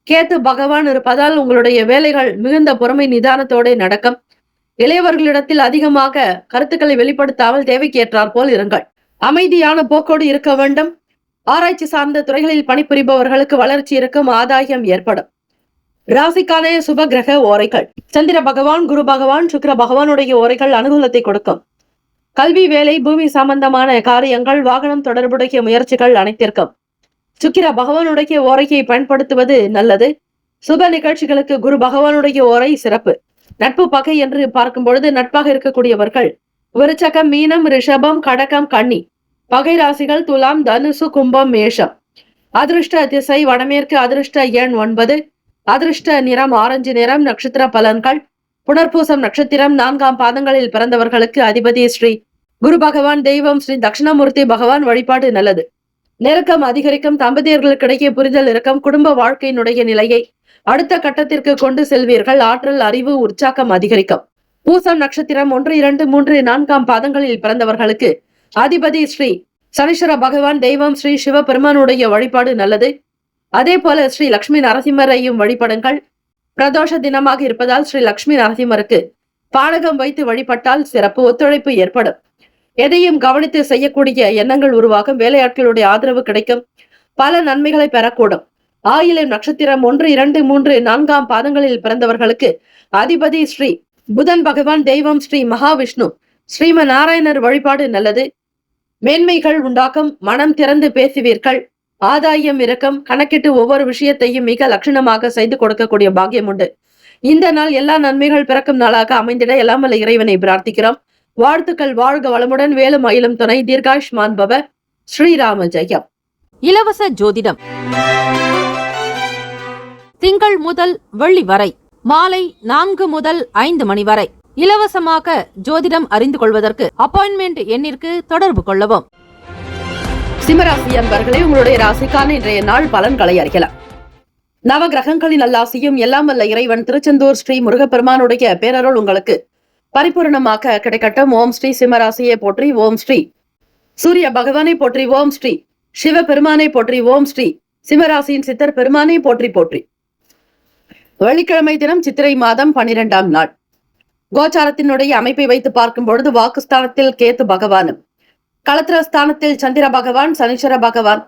கேத்து பகவான் இருப்பதால் உங்களுடைய வேலைகள் மிகுந்த பொறுமை நிதானத்தோடு நடக்கும். இளையவர்களிடத்தில் அதிகமாக கருத்துக்களை வெளிப்படுத்தாமல் தேவைக்கு ஏற்றாற் போல் இருங்கள். அமைதியான போக்கோடு இருக்க வேண்டும். ஆராய்ச்சி சார்ந்த துறைகளில் பணிபுரிபவர்களுக்கு வளர்ச்சி இருக்கும். ஆதாயம் ஏற்படும். ராசிக்கான சுப கிரக ஓரைகள். சந்திர பகவான், குரு பகவான், சுக்கிர பகவானுடைய ஓரைகள் அனுகூலத்தை கொடுக்கும். கல்வி, வேலை, பூமி சம்பந்தமான காரியங்கள், வாகனம் தொடர்புடைய முயற்சிகள் அனைத்திற்கும் சுக்கிர பகவானுடைய ஓரையை பயன்படுத்துவது நல்லது. சுப நிகழ்ச்சிகளுக்கு குரு பகவானுடைய ஓரை சிறப்பு. நட்பு பகை என்று பார்க்கும் பொழுது நட்பாக இருக்கக்கூடியவர்கள் விருச்சகம், மீனம், ரிஷபம், கடகம், கன்னி. பகை ராசிகள் துலாம், தனுசு, கும்பம், மேஷம். அதிருஷ்ட திசை வடமேற்கு. அதிருஷ்ட எண் 9. அதிருஷ்ட நிறம் ஆரஞ்சு நிறம். நட்சத்திர பலன்கள். புனர்பூசம் நட்சத்திரம் 4ஆம் பாதங்களில் பிறந்தவர்களுக்கு அதிபதி ஸ்ரீ குரு பகவான், தெய்வம் ஸ்ரீ தட்சிணாமூர்த்தி பகவான் வழிபாடு நல்லது. நெருக்கம் அதிகரிக்கும். தம்பதியர்களுக்கிடையே புரிதல் இருக்கும். குடும்ப வாழ்க்கையினுடைய நிலையை அடுத்த கட்டத்திற்கு கொண்டு செல்வீர்கள். ஆற்றல், அறிவு, உற்சாகம் அதிகரிக்கும். பூசம் நட்சத்திரம் 1, 2, 3, 4 பாதங்களில் பிறந்தவர்களுக்கு அதிபதி ஸ்ரீ சனீஸ்வர பகவான். தெய்வம் ஸ்ரீ சிவபெருமானுடைய வழிபாடு நல்லது. அதே போல ஸ்ரீ லட்சுமி நரசிம்மரையும் வழிபடுங்கள். பிரதோஷ தினமாக இருப்பதால் ஸ்ரீ லட்சுமி நரசிம்மருக்கு பானகம் வைத்து வழிபட்டால் சிறப்பு ஒத்துழைப்பு ஏற்படும். எதையும் கவனித்து செய்யக்கூடிய எண்ணங்கள் உருவாகும். வேலையாட்களுடைய ஆதரவு கிடைக்கும். பல நன்மைகளை பெறக்கூடும். ஆயிலம் நட்சத்திரம் 1, 2, 3, 4 பாதங்களில் பிறந்தவர்களுக்கு அதிபதி ஸ்ரீ புதன் பகவான். தெய்வம் ஸ்ரீ மகாவிஷ்ணு. ஸ்ரீம நாராயணர் வழிபாடு நல்லது. மேன்மைகள் உண்டாக்கும். மனம் திறந்து பேசுவீர்கள். ஆதாயம் இருக்கும். கணக்கிட்டு ஒவ்வொரு விஷயத்தையும் மிக லட்சணமாக செய்து கொடுக்கக்கூடிய பாக்கியம் உண்டு. இந்த நாள் எல்லா நன்மைகள் பிறக்கும் நாளாக அமைந்திட எல்லாம் வல்ல இறைவனை பிரார்த்திக்கிறோம். வாழ்த்துக்கள். வாழ்க வளமுடன். வேலும் மயிலும் துணை. தீர்காயுஷ்மான் பவ. ஸ்ரீராம ஜெயம். இலவச ஜோதிடம் திங்கள் முதல் வெள்ளி வரை மாலை 4 முதல் 5 மணி வரை இலவசமாக ஜோதிடம் அறிந்து கொள்வதற்கு அப்பாயின்மெண்ட் எண்ணிற்கு தொடர்பு கொள்ளவும். சிம்மராசி அன்பர்களே, உங்களுடைய ராசிக்கான இன்றைய நாள் பலன்களை அறியலாம். நவ கிரகங்களின் நல்லாசியும் எல்லாம் வல்ல இறைவன் திருச்செந்தூர் ஸ்ரீ முருகப்பெருமானுடைய பேரருள் உங்களுக்கு பரிபூர்ணமாக கிடைக்கட்டும். ஓம் ஸ்ரீ சிம்மராசியை போற்றி. ஓம் ஸ்ரீ சூரிய பகவானை போற்றி. ஓம் ஸ்ரீ சிவபெருமானை போற்றி. ஓம் ஸ்ரீ சிம்மராசியின் சித்தர் பெருமானை போற்றி போற்றி. வெள்ளிக்கிழமை தினம் சித்திரை மாதம் 12ஆம் நாள். கோச்சாரத்தினுடைய அமைப்பை வைத்து பார்க்கும் பொழுது வாக்குஸ்தானத்தில் கேத்து பகவானும், களத்திரஸ்தானத்தில் சந்திர பகவான், சனீஸ்வர பகவான்,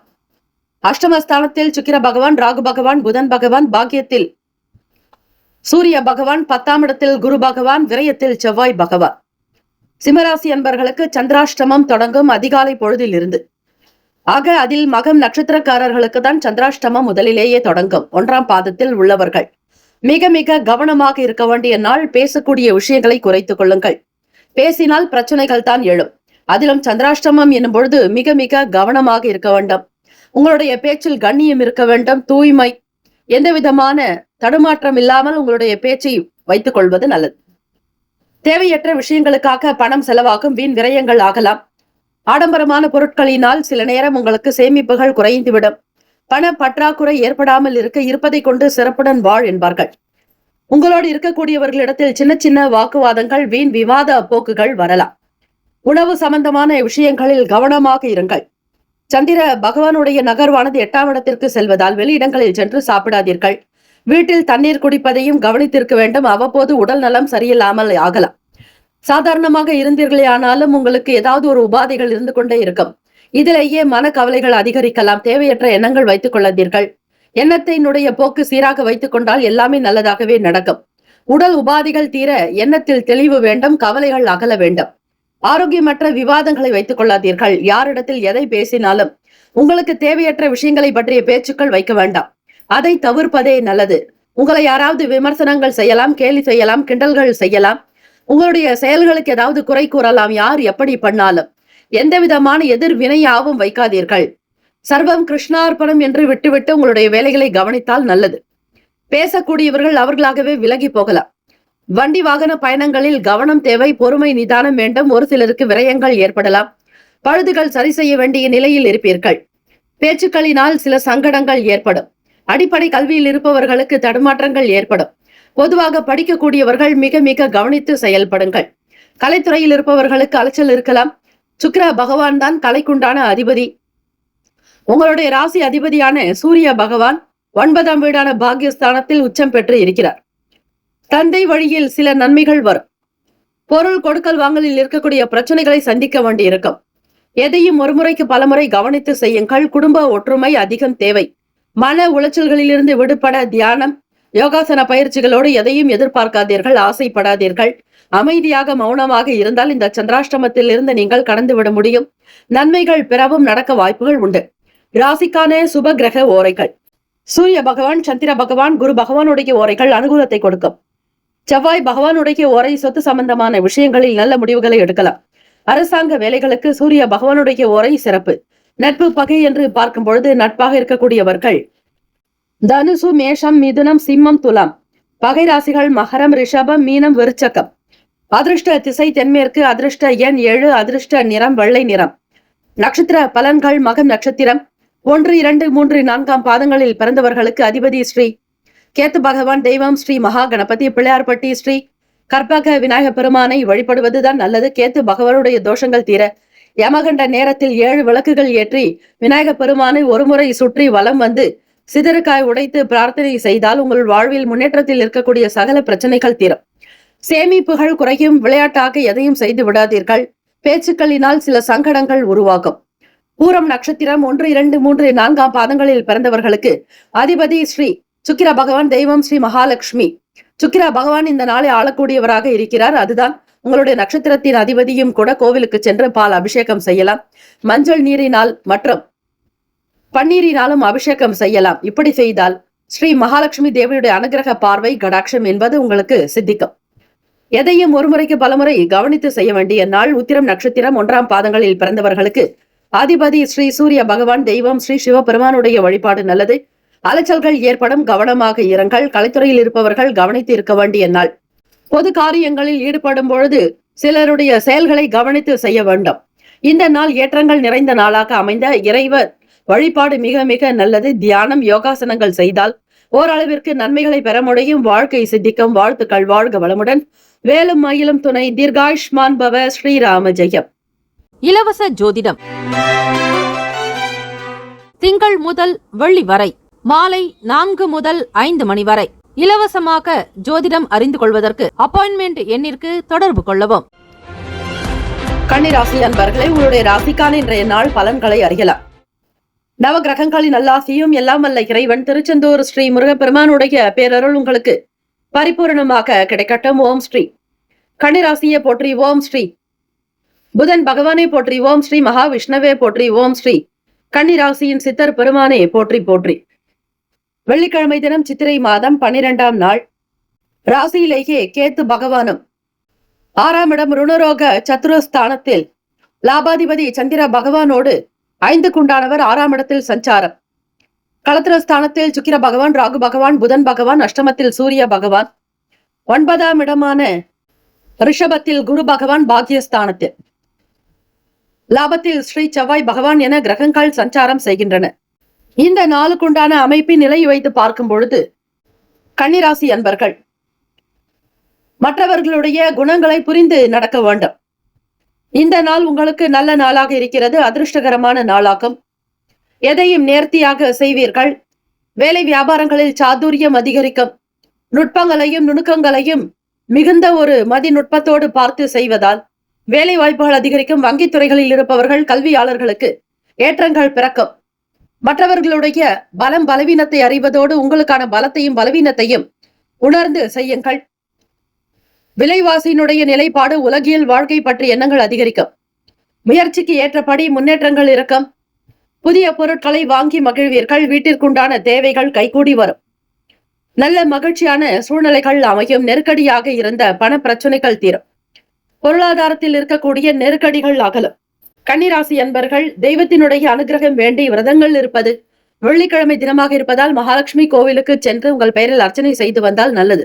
அஷ்டமஸ்தானத்தில் சுக்கிர பகவான், ராகு பகவான், புதன் பகவான், பாக்கியத்தில் சூரிய பகவான், 10ஆம் இடத்தில் குரு பகவான், விரயத்தில் செவ்வாய் பகவான். சிம்மராசி அன்பர்களுக்கு சந்திராஷ்டமம் தொடங்கும் அதிகாலை பொழுதில் இருந்து. ஆக அதில் மகம் நட்சத்திரக்காரர்களுக்கு தான் சந்திராஷ்டமம் முதலிலேயே தொடங்கும். 1ஆம் பாதத்தில் உள்ளவர்கள் மிக மிக கவனமாக இருக்க வேண்டிய நாள். பேசக்கூடிய விஷயங்களை குறைத்துக் கொள்ளுங்கள். பேசினால் பிரச்சனைகள் தான் எழும். அதிலும் சந்திராஷ்டமம் என்னும் பொழுது மிக மிக கவனமாக இருக்க வேண்டும். உங்களுடைய பேச்சில் கண்ணியம் இருக்க வேண்டும். தூய்மை, எந்த விதமான தடுமாற்றம் இல்லாமல் உங்களுடைய பேச்சை வைத்துக் கொள்வது நல்லது. தேவையற்ற விஷயங்களுக்காக பணம் செலவாகும். வீண் விரயங்கள் ஆகலாம். ஆடம்பரமான பொருட்களினால் சில நேரம் உங்களுக்கு சேமிப்புகள் குறைந்துவிடும். பண பற்றாக்குறை ஏற்படாமல் இருப்பதை கொண்டு சிறப்புடன் வாழ் என்பார்கள். உங்களோடு இருக்கக்கூடியவர்களிடத்தில் சின்ன சின்ன வாக்குவாதங்கள், வீண் விவாத போக்குகள் வரலாம். உணவு சம்பந்தமான விஷயங்களில் கவனமாக இருங்கள். சந்திர பகவானுடைய நகர்வானது 8ஆம் இடத்திற்கு செல்வதால் வெளியிடங்களில் சென்று சாப்பிடாதீர்கள். வீட்டில் தண்ணீர் குடிப்பதையும் கவனித்திருக்க வேண்டும். அவ்வப்போது உடல் நலம் சரியில்லாமல் ஆகலாம். சாதாரணமாக இருந்தீர்களே ஆனாலும் உங்களுக்கு ஏதாவது ஒரு உபாதைகள் இருந்து கொண்டே இருக்கும். இதிலேயே மனக்கவலைகள் அதிகரிக்கலாம். தேவையற்ற எண்ணங்கள் வைத்துக் கொள்ளாதீர்கள். எண்ணத்தினுடைய போக்கு சீராக வைத்துக் கொண்டால் எல்லாமே நல்லதாகவே நடக்கும். உடல் உபாதைகள் தீர எண்ணத்தில் தெளிவு வேண்டும். கவலைகள் அகல வேண்டும். ஆரோக்கியமற்ற விவாதங்களை வைத்துக் கொள்ளாதீர்கள். யாரிடத்தில் எதை பேசினாலும் உங்களுக்கு தேவையற்ற விஷயங்களை பற்றிய பேச்சுக்கள் வைக்க வேண்டாம். அதை தவிர்ப்பதே நல்லது. உங்களை யாராவது விமர்சனங்கள் செய்யலாம், கேலி செய்யலாம், கிண்டல்கள் செய்யலாம். உங்களுடைய செயல்களுக்கு ஏதாவது குறை கூறலாம். யார் எப்படி பண்ணாலும் எந்த விதமான எதிர்வினையாவும் வைக்காதீர்கள். சர்வம் கிருஷ்ணார்ப்பணம் என்று விட்டுவிட்டு உங்களுடைய வேலைகளை கவனித்தால் நல்லது. பேசக்கூடியவர்கள் அவர்களாகவே விலகி போகலாம். வண்டி வாகன பயணங்களில் கவனம் தேவை. பொறுமை, நிதானம் வேண்டும். ஒரு சிலருக்கு விரயங்கள் ஏற்படலாம். பழுதுகள் சரி செய்ய வேண்டிய நிலையில் இருப்பீர்கள். பேச்சுக்களினால் சில சங்கடங்கள் ஏற்படும். அடிப்படை கல்வியில் இருப்பவர்களுக்கு தடுமாற்றங்கள் ஏற்படும். பொதுவாக படிக்கக்கூடியவர்கள் மிக மிக கவனித்து செயல்படுங்கள். கலைத்துறையில் இருப்பவர்களுக்கு அலைச்சல் இருக்கலாம். சுக்கிர பகவான் தான் கலைக்குண்டான அதிபதி. உங்களுடைய ராசி அதிபதியான சூரிய பகவான் 9ஆம் வீடான பாக்கியஸ்தானத்தில் உச்சம் பெற்று இருக்கிறார். தந்தை வழியில் சில நன்மைகள் வரும். பொருள் கொடுக்கல் வாங்கலில் இருக்கக்கூடிய பிரச்சனைகளை சந்திக்க வேண்டியிருக்கும். எதையும் ஒருமுறைக்கு பலமுறை கவனித்து செய்யுங்கள். குடும்ப ஒற்றுமை அதிகம் தேவை. மன உளைச்சல்களிலிருந்து விடுபட தியானம், யோகாசன பயிற்சிகளோடு எதையும் எதிர்பார்க்காதீர்கள். ஆசைப்படாதீர்கள். அமைதியாக மௌனமாக இருந்தால் இந்த சந்திராஷ்டமத்தில் இருந்து நீங்கள் கடந்து விட முடியும். நன்மைகள் பிறவும் நடக்க வாய்ப்புகள் உண்டு. ராசிக்கான சுப கிரக ஓரைகள். சூரிய பகவான், சந்திர பகவான், குரு பகவானுடைய ஓரைகள் அனுகூலத்தை கொடுக்கும். செவ்வாய் பகவானுடைய ஓரை சொத்து சம்பந்தமான விஷயங்களில் நல்ல முடிவுகளை எடுக்கலாம். அரசாங்க வேலைகளுக்கு சூரிய பகவானுடைய ஓரை சிறப்பு. நட்பு பகை என்று பார்க்கும் பொழுது நட்பாக இருக்கக்கூடியவர்கள் தனுசு, மேஷம், மிதுனம், சிம்மம், துலாம். பகை ராசிகள் மகரம், ரிஷபம், மீனம், விருச்சகம். அதிர்ஷ்ட திசை தென்மேற்கு. அதிர்ஷ்ட எண் 7. அதிர்ஷ்ட நிறம் வெள்ளை நிறம். நட்சத்திர பலன்கள். மகம் நட்சத்திரம் 1, 2, 3, 4ஆம் பாதங்களில் பிறந்தவர்களுக்கு அதிபதி ஸ்ரீ கேத்து பகவான். தெய்வம் ஸ்ரீ மகா கணபதி. பிள்ளையார்பட்டி ஸ்ரீ கற்பக விநாயக பெருமானை வழிபடுவதுதான் நல்லது. கேத்து பகவானுடைய தோஷங்கள் தீர யமகண்ட நேரத்தில் 7 விளக்குகள் ஏற்றி விநாயக பெருமானை ஒருமுறை சுற்றி வலம் வந்து சிதறுக்காய் உடைத்து பிரார்த்தனை செய்தால் உங்கள் வாழ்வில் முன்னேற்றத்தில் இருக்கக்கூடிய சகல பிரச்சனைகள் தீரும். சேமிப்புகள் குறையும். விளையாட்டாக எதையும் செய்து விடாதீர்கள். பேச்சுக்களினால் சில சங்கடங்கள் உருவாகும். பூரம் நட்சத்திரம் 1, 2, 3, 4ஆம் பாதங்களில் பிறந்தவர்களுக்கு அதிபதி ஸ்ரீ சுக்கிர பகவான். தெய்வம் ஸ்ரீ மகாலட்சுமி. சுக்கிர பகவான் இந்த நாளை ஆளக்கூடியவராக இருக்கிறார். அதுதான் உங்களுடைய நட்சத்திரத்தின் அதிபதியும் கூட. கோவிலுக்கு சென்று பால் அபிஷேகம் செய்யலாம். மஞ்சள் நீரினால் மற்றும் பன்னீரினாலும் அபிஷேகம் செய்யலாம். இப்படி செய்தால் ஸ்ரீ மகாலட்சுமி தேவியுடைய அனுகிரக பார்வை கடாட்சம் என்பது உங்களுக்கு சித்திக்கும். எதையும் ஒருமுறைக்கு பலமுறை கவனித்து செய்ய வேண்டிய நாள். உத்திரம் நட்சத்திரம் 1ஆம் பாதங்களில் பிறந்தவர்களுக்கு அதிபதி ஸ்ரீ சூரிய பகவான். தெய்வம் ஸ்ரீ சிவபெருமானுடைய வழிபாடு நல்லது. அலைச்சல்கள் ஏற்படும். கவனமாக இருங்கள். கலைத்துறையில் இருப்பவர்கள் கவனித்து இருக்க வேண்டிய நாள். பொது காரியங்களில் ஈடுபடும் பொழுது சிலருடைய செயல்களை கவனித்து செய்ய வேண்டும். இந்த நாள் ஏற்றங்கள் நிறைந்த நாளாக அமைந்த இறைவர் வழிபாடு மிக மிக நல்லது. தியானம் யோகாசனங்கள் செய்தால் ஓரளவிற்கு நன்மைகளை பெற முடியும். வாழ்க்கை சித்திக்கும். வாழ்த்துக்கள். வாழ்க வளமுடன். வேலும் மயிலும் துணை. தீர்காயுஷ்மான் பவ. ஸ்ரீராம ஜெயம். இலவச ஜோதிடம் திங்கள் முதல் வெள்ளி வரை மாலை 4 முதல் 5 மணி வரை இலவசமாக ஜோதிடம் அறிந்து கொள்வதற்கு அப்பாயின்மெண்ட் எண்ணிற்கு தொடர்பு கொள்ளவும். கன்னிராசி அன்பர்களே, உங்களுடைய ராசிக்கான இன்றைய நாள் பலன்களை அறியலாம். நவகிரகங்களின் நல்லாசியும் எல்லாம் வல்ல இறைவன் திருச்செந்தூர் ஸ்ரீ முருகப்பெருமானுடைய பேரருள் உங்களுக்கு பரிபூர்ணமாக கிடைக்கட்டும். ஓம் ஸ்ரீ. கன்னிராசியை போற்றி. ஓம் ஸ்ரீ. புதன் பகவானை போற்றி. ஓம் ஸ்ரீ. மகாவிஷ்ணுவே போற்றி. ஓம் ஸ்ரீ. கன்னிராசியின் சித்தர் பெருமானே போற்றி போற்றி. வெள்ளிக்கிழமை தினம் சித்திரை மாதம் 12ஆம் நாள். ராசியிலேயே கேத்து பகவானும் 6ஆம் இடம் ருணரோக சத்துருஸ்தானத்தில் லாபாதிபதி சந்திர பகவானோடு 5க்குண்டானவர் 6ஆம் இடத்தில் சஞ்சாரம். களத்திரஸ்தானத்தில் சுக்கிர பகவான், ராகு பகவான், புதன் பகவான், அஷ்டமத்தில் சூரிய பகவான், 9ஆம் இடமான ரிஷபத்தில் குரு பகவான், பாக்கியஸ்தானத்தில் லாபத்தில் ஸ்ரீ செவ்வாய் பகவான் என கிரகங்கள் சஞ்சாரம் செய்கின்றன. இந்த நாளுக்குண்டான அமைப்பின் நிலை வைத்து பார்க்கும் பொழுது கன்னிராசி அன்பர்கள் மற்றவர்களுடைய குணங்களை புரிந்து நடக்க வேண்டும். இந்த நாள் உங்களுக்கு நல்ல நாளாக இருக்கிறது. அதிர்ஷ்டகரமான நாளாகும். எதையும் நேர்த்தியாக செய்வீர்கள். வேலை வியாபாரங்களில் சாதுரியம் அதிகரிக்கும். நுட்பங்களையும் நுணுக்கங்களையும் மிகுந்த ஒரு மதிநுட்பத்தோடு பார்த்து செய்வதால் வேலை வாய்ப்புகள் அதிகரிக்கும். வங்கித் துறைகளில் இருப்பவர்கள் கல்வியாளர்களுக்கு ஏற்றங்கள் பிறக்கும். மற்றவர்களுடைய பலம் பலவீனத்தை அறிவதோடு உங்களுக்கான பலத்தையும் பலவீனத்தையும் உணர்ந்து செய்யுங்கள். விலைவாசியினுடைய நிலைப்பாடு உலகியல் வாழ்க்கை பற்றி எண்ணங்கள் அதிகரிக்கும். முயற்சிக்கு ஏற்றபடி முன்னேற்றங்கள் இருக்கும். புதிய பொருட்களை வாங்கி மகிழ்வீர்கள். வீட்டிற்குண்டான தேவைகள் கைகூடி வரும். நல்ல மகிழ்ச்சியான சூழ்நிலைகள் அமையும். நெருக்கடியாக இருந்த பண பிரச்சனைகள் தீரும். பொருளாதாரத்தில் இருக்கக்கூடிய நெருக்கடிகள் அகலும். கன்னிராசி அன்பர்கள் தெய்வத்தினுடைய அனுகிரகம் வேண்டி விரதங்கள் இருப்பது. வெள்ளிக்கிழமை தினமாக இருப்பதால் மகாலட்சுமி கோவிலுக்கு சென்று உங்கள் பெயரில் அர்ச்சனை செய்து வந்தால் நல்லது.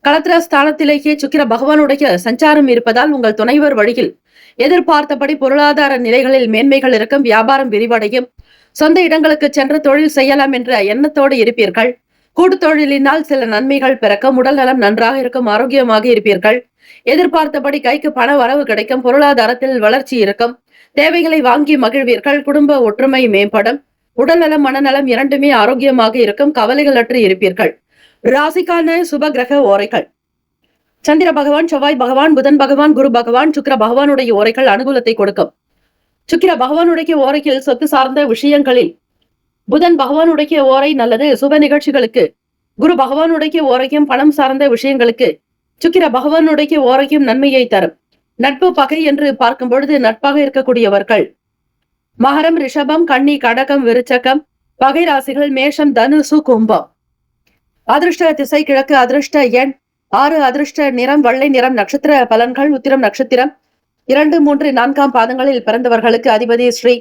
களத்திர ஸ்தானத்திலேயே சுக்கிர பகவானுடைய சஞ்சாரம் இருப்பதால் உங்கள் துணைவர் வழியில் எதிர்பார்த்தபடி பொருளாதார நிலைகளில் மேன்மைகள் இருக்கும். வியாபாரம் விரிவடையும். சொந்த இடங்களுக்கு சென்று தொழில் செய்யலாம் என்ற எண்ணத்தோடு இருப்பீர்கள். கூட்டு தொழிலினால் சில நன்மைகள் பிறக்கும். உடல் நலம் நன்றாக இருக்கும். ஆரோக்கியமாக இருப்பீர்கள். எதிர்பார்த்தபடி கைக்கு பண வரவு கிடைக்கும். பொருளாதாரத்தில் வளர்ச்சி இருக்கும். தேவைகளை வாங்கி மகிழ்வீர்கள். குடும்ப ஒற்றுமை மேம்படும். உடல்நலம் மனநலம் இரண்டுமே ஆரோக்கியமாக இருக்கும். கவலைகள் அற்று இருப்பீர்கள். ராசிக்கான சுப கிரக ஓரைகள். சந்திர பகவான், செவ்வாய் பகவான், புதன் பகவான், குரு பகவான், சுக்கிர பகவானுடைய ஓரைகள் அனுகூலத்தை கொடுக்கும். சுக்கிர பகவானுடைய ஓரையில் சொத்து சார்ந்த விஷயங்களில், புதன் பகவானுடைய ஓரை நல்லது சுப நிகழ்ச்சிகளுக்கு, குரு பகவானுடைய ஓரையும் பணம் சார்ந்த விஷயங்களுக்கு, சுக்கிர பகவானுடைய ஓரையும் நன்மையை தரும். நட்பு பகை என்று பார்க்கும் பொழுது நட்பாக இருக்கக்கூடியவர்கள் மகரம், ரிஷபம், கன்னி, கடகம், விருச்சகம், பகை ராசிகள் மேஷம், தனுசு, கும்பம். அதிர்ஷ்ட திசை கிழக்கு. அதிர்ஷ்ட எண் 6. அதிர்ஷ்ட நிறம் வெள்ளை நிறம். நட்சத்திர பலன்கள். உத்திரம் நட்சத்திரம் 2, 3, 4ஆம் பாதங்களில் பிறந்தவர்களுக்கு அதிபதி ஸ்ரீ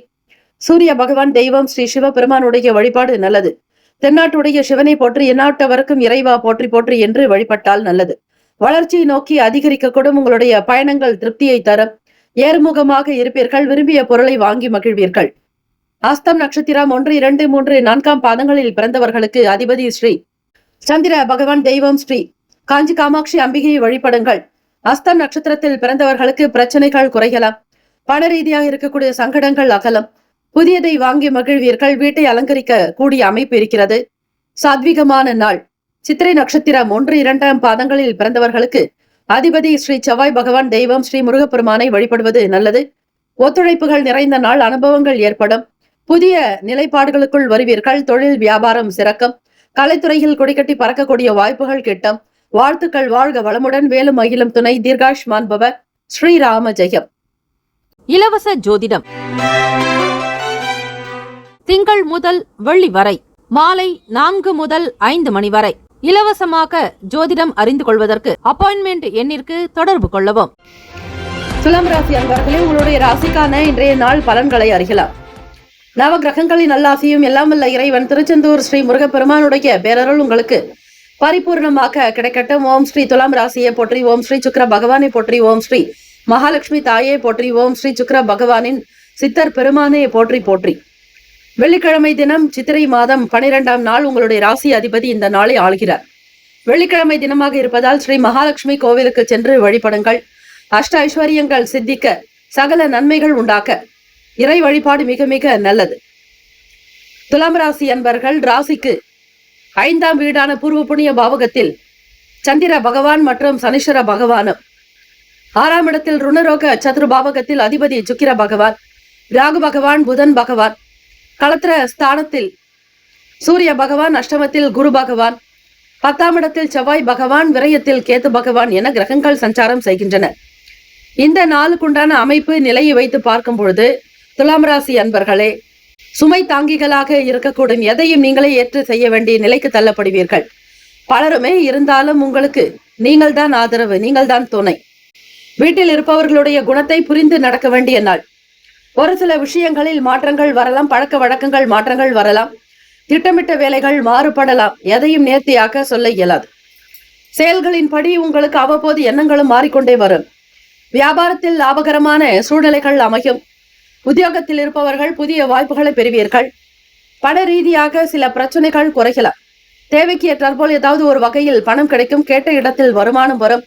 சூரிய பகவான். தெய்வம் ஸ்ரீ சிவபெருமானுடைய வழிபாடு நல்லது. தென்னாட்டுடைய சிவனை போற்றி எந்நாட்டவருக்கும் இறைவா போற்றி போற்றி என்று வழிபட்டால் நல்லது. வளர்ச்சியை நோக்கி அதிகரிக்கக்கூடும். உங்களுடைய பயணங்கள் திருப்தியை தரும். ஏறுமுகமாக இருப்பீர்கள். விரும்பிய பொருளை வாங்கி மகிழ்வீர்கள். அஸ்தம் நட்சத்திரம் 1, 2, 3, 4 பாதங்களில் பிறந்தவர்களுக்கு அதிபதி ஸ்ரீ சந்திர பகவான். தெய்வம் ஸ்ரீ காஞ்சி காமாட்சி அம்பிகையை வழிபடுங்கள். அஸ்தம் நட்சத்திரத்தில் பிறந்தவர்களுக்கு பிரச்சனைகள் குறையலாம். பண ரீதியாக இருக்கக்கூடிய சங்கடங்கள் அகலம். புதியதை வாங்கி மகிழ்வீர்கள். வீட்டை அலங்கரிக்க கூடிய அமைப்பு இருக்கிறது. சாத்விகமான நாள். சித்திரை நட்சத்திரம் 1, 2 பாதங்களில் பிறந்தவர்களுக்கு அதிபதி ஸ்ரீ செவ்வாய் பகவான். தெய்வம் ஸ்ரீ முருகப்பெருமானை வழிபடுவது நல்லது. ஒத்துழைப்புகள் நிறைந்த நாள். அனுபவங்கள் ஏற்படும். புதிய நிலைப்பாடுகளுக்குள் வருவீர்கள். தொழில் வியாபாரம் சிறக்கும். கலைத்துறையில் கொடிக்கட்டி பறக்கக்கூடிய வாய்ப்புகள் கிட்டும். வாழ்த்துக்கள். வாழ்க வளமுடன். வேலும் அகிலும் துணை. தீர்காஷ்மான் பவ. ஸ்ரீராம ஜெயம். இலவச ஜோதிடம் திங்கள் முதல் வெள்ளி வரை மாலை 4 முதல் 5 மணி வரை இலவசமாக ஜோதிடம் அறிந்து கொள்வதற்கு அப்பாயின்மெண்ட் எண்ணிற்கு தொடர்பு கொள்ளவும். துலாம் ராசி அன்பர்களே, உங்களுடைய ராசிக்கான இன்றைய நாள் பலன்களை அறியலாம். நவ கிரகங்களின் நல்லாசியும் எல்லாம் வல்ல இறைவன் திருச்செந்தூர் ஸ்ரீ முருகப்பெருமானுடைய பேரருள் உங்களுக்கு பரிபூர்ணமாக கிடைக்கட்டும். ஓம் ஸ்ரீ துலாம் ராசியை போற்றி. ஓம் ஸ்ரீ சுக்கிர பகவானை போற்றி. ஓம் ஸ்ரீ மகாலட்சுமி தாயை போற்றி. ஓம் ஸ்ரீ சுக்கிர பகவானின் சித்தர் பெருமானை போற்றி போற்றி. வெள்ளிக்கிழமை தினம் சித்திரை மாதம் 12ஆம் நாள் உங்களுடைய ராசி அதிபதி இந்த நாளை ஆள்கிறார். வெள்ளிக்கிழமை தினமாக இருப்பதால் ஸ்ரீ மகாலட்சுமி கோவிலுக்கு சென்று வழிபடுங்கள். அஷ்ட ஐஸ்வர்யங்கள் சித்திக்க, சகல நன்மைகள் உண்டாக்க இறை வழிபாடு மிக மிக நல்லது. துலாம் ராசி அன்பர்கள், ராசிக்கு 5ஆம் வீடான பூர்வ புண்ணிய பாவகத்தில் சந்திர பகவான் மற்றும் சனீஸ்வர பகவானும், 6ஆம் இடத்தில் ருணரோக சதுரு பாவகத்தில் அதிபதி சுக்கிர பகவான், ராகு பகவான், புதன் பகவான், களத்திர ஸ்தானத்தில் சூரிய பகவான், அஷ்டமத்தில் குரு பகவான், 10ஆம் இடத்தில் செவ்வாய் பகவான், விரயத்தில் கேத்து பகவான் என கிரகங்கள் சஞ்சாரம் செய்கின்றன. இந்த நாளுக்குண்டான அமைப்பு நிலையை வைத்து பார்க்கும் பொழுது துலாம் ராசி அன்பர்களே, சுமை தாங்கிகளாக இருக்கக்கூடும் எதையும் நீங்களே ஏற்று செய்ய வேண்டிய நிலைக்கு தள்ளப்படுவீர்கள். பலருமே இருந்தாலும் உங்களுக்கு நீங்கள் தான் ஆதரவு, நீங்கள் தான் துணை. வீட்டில் இருப்பவர்களுடைய குணத்தை புரிந்து நடக்க வேண்டிய நாள். ஒரு சில விஷயங்களில் மாற்றங்கள் வரலாம். பழக்க வழக்கங்கள் மாற்றங்கள் வரலாம். திட்டமிட்ட வேலைகள் மாறுபடலாம். எதையும் நேர்த்தியாக சொல்ல இயலாது. செயல்களின்படி உங்களுக்கு அவ்வப்போது எண்ணங்களும் மாறிக்கொண்டே வரும். வியாபாரத்தில் லாபகரமான சூழ்நிலைகள் அமையும். உத்தியோகத்தில் இருப்பவர்கள் புதிய வாய்ப்புகளை பெறுவீர்கள். பண ரீதியாக சில பிரச்சனைகள் குறையலாம். தேவைக்கு ஏற்றாற்போல் ஏதாவது ஒரு வகையில் பணம் கிடைக்கும். கேட்ட இடத்தில் வருமானம் வரும்.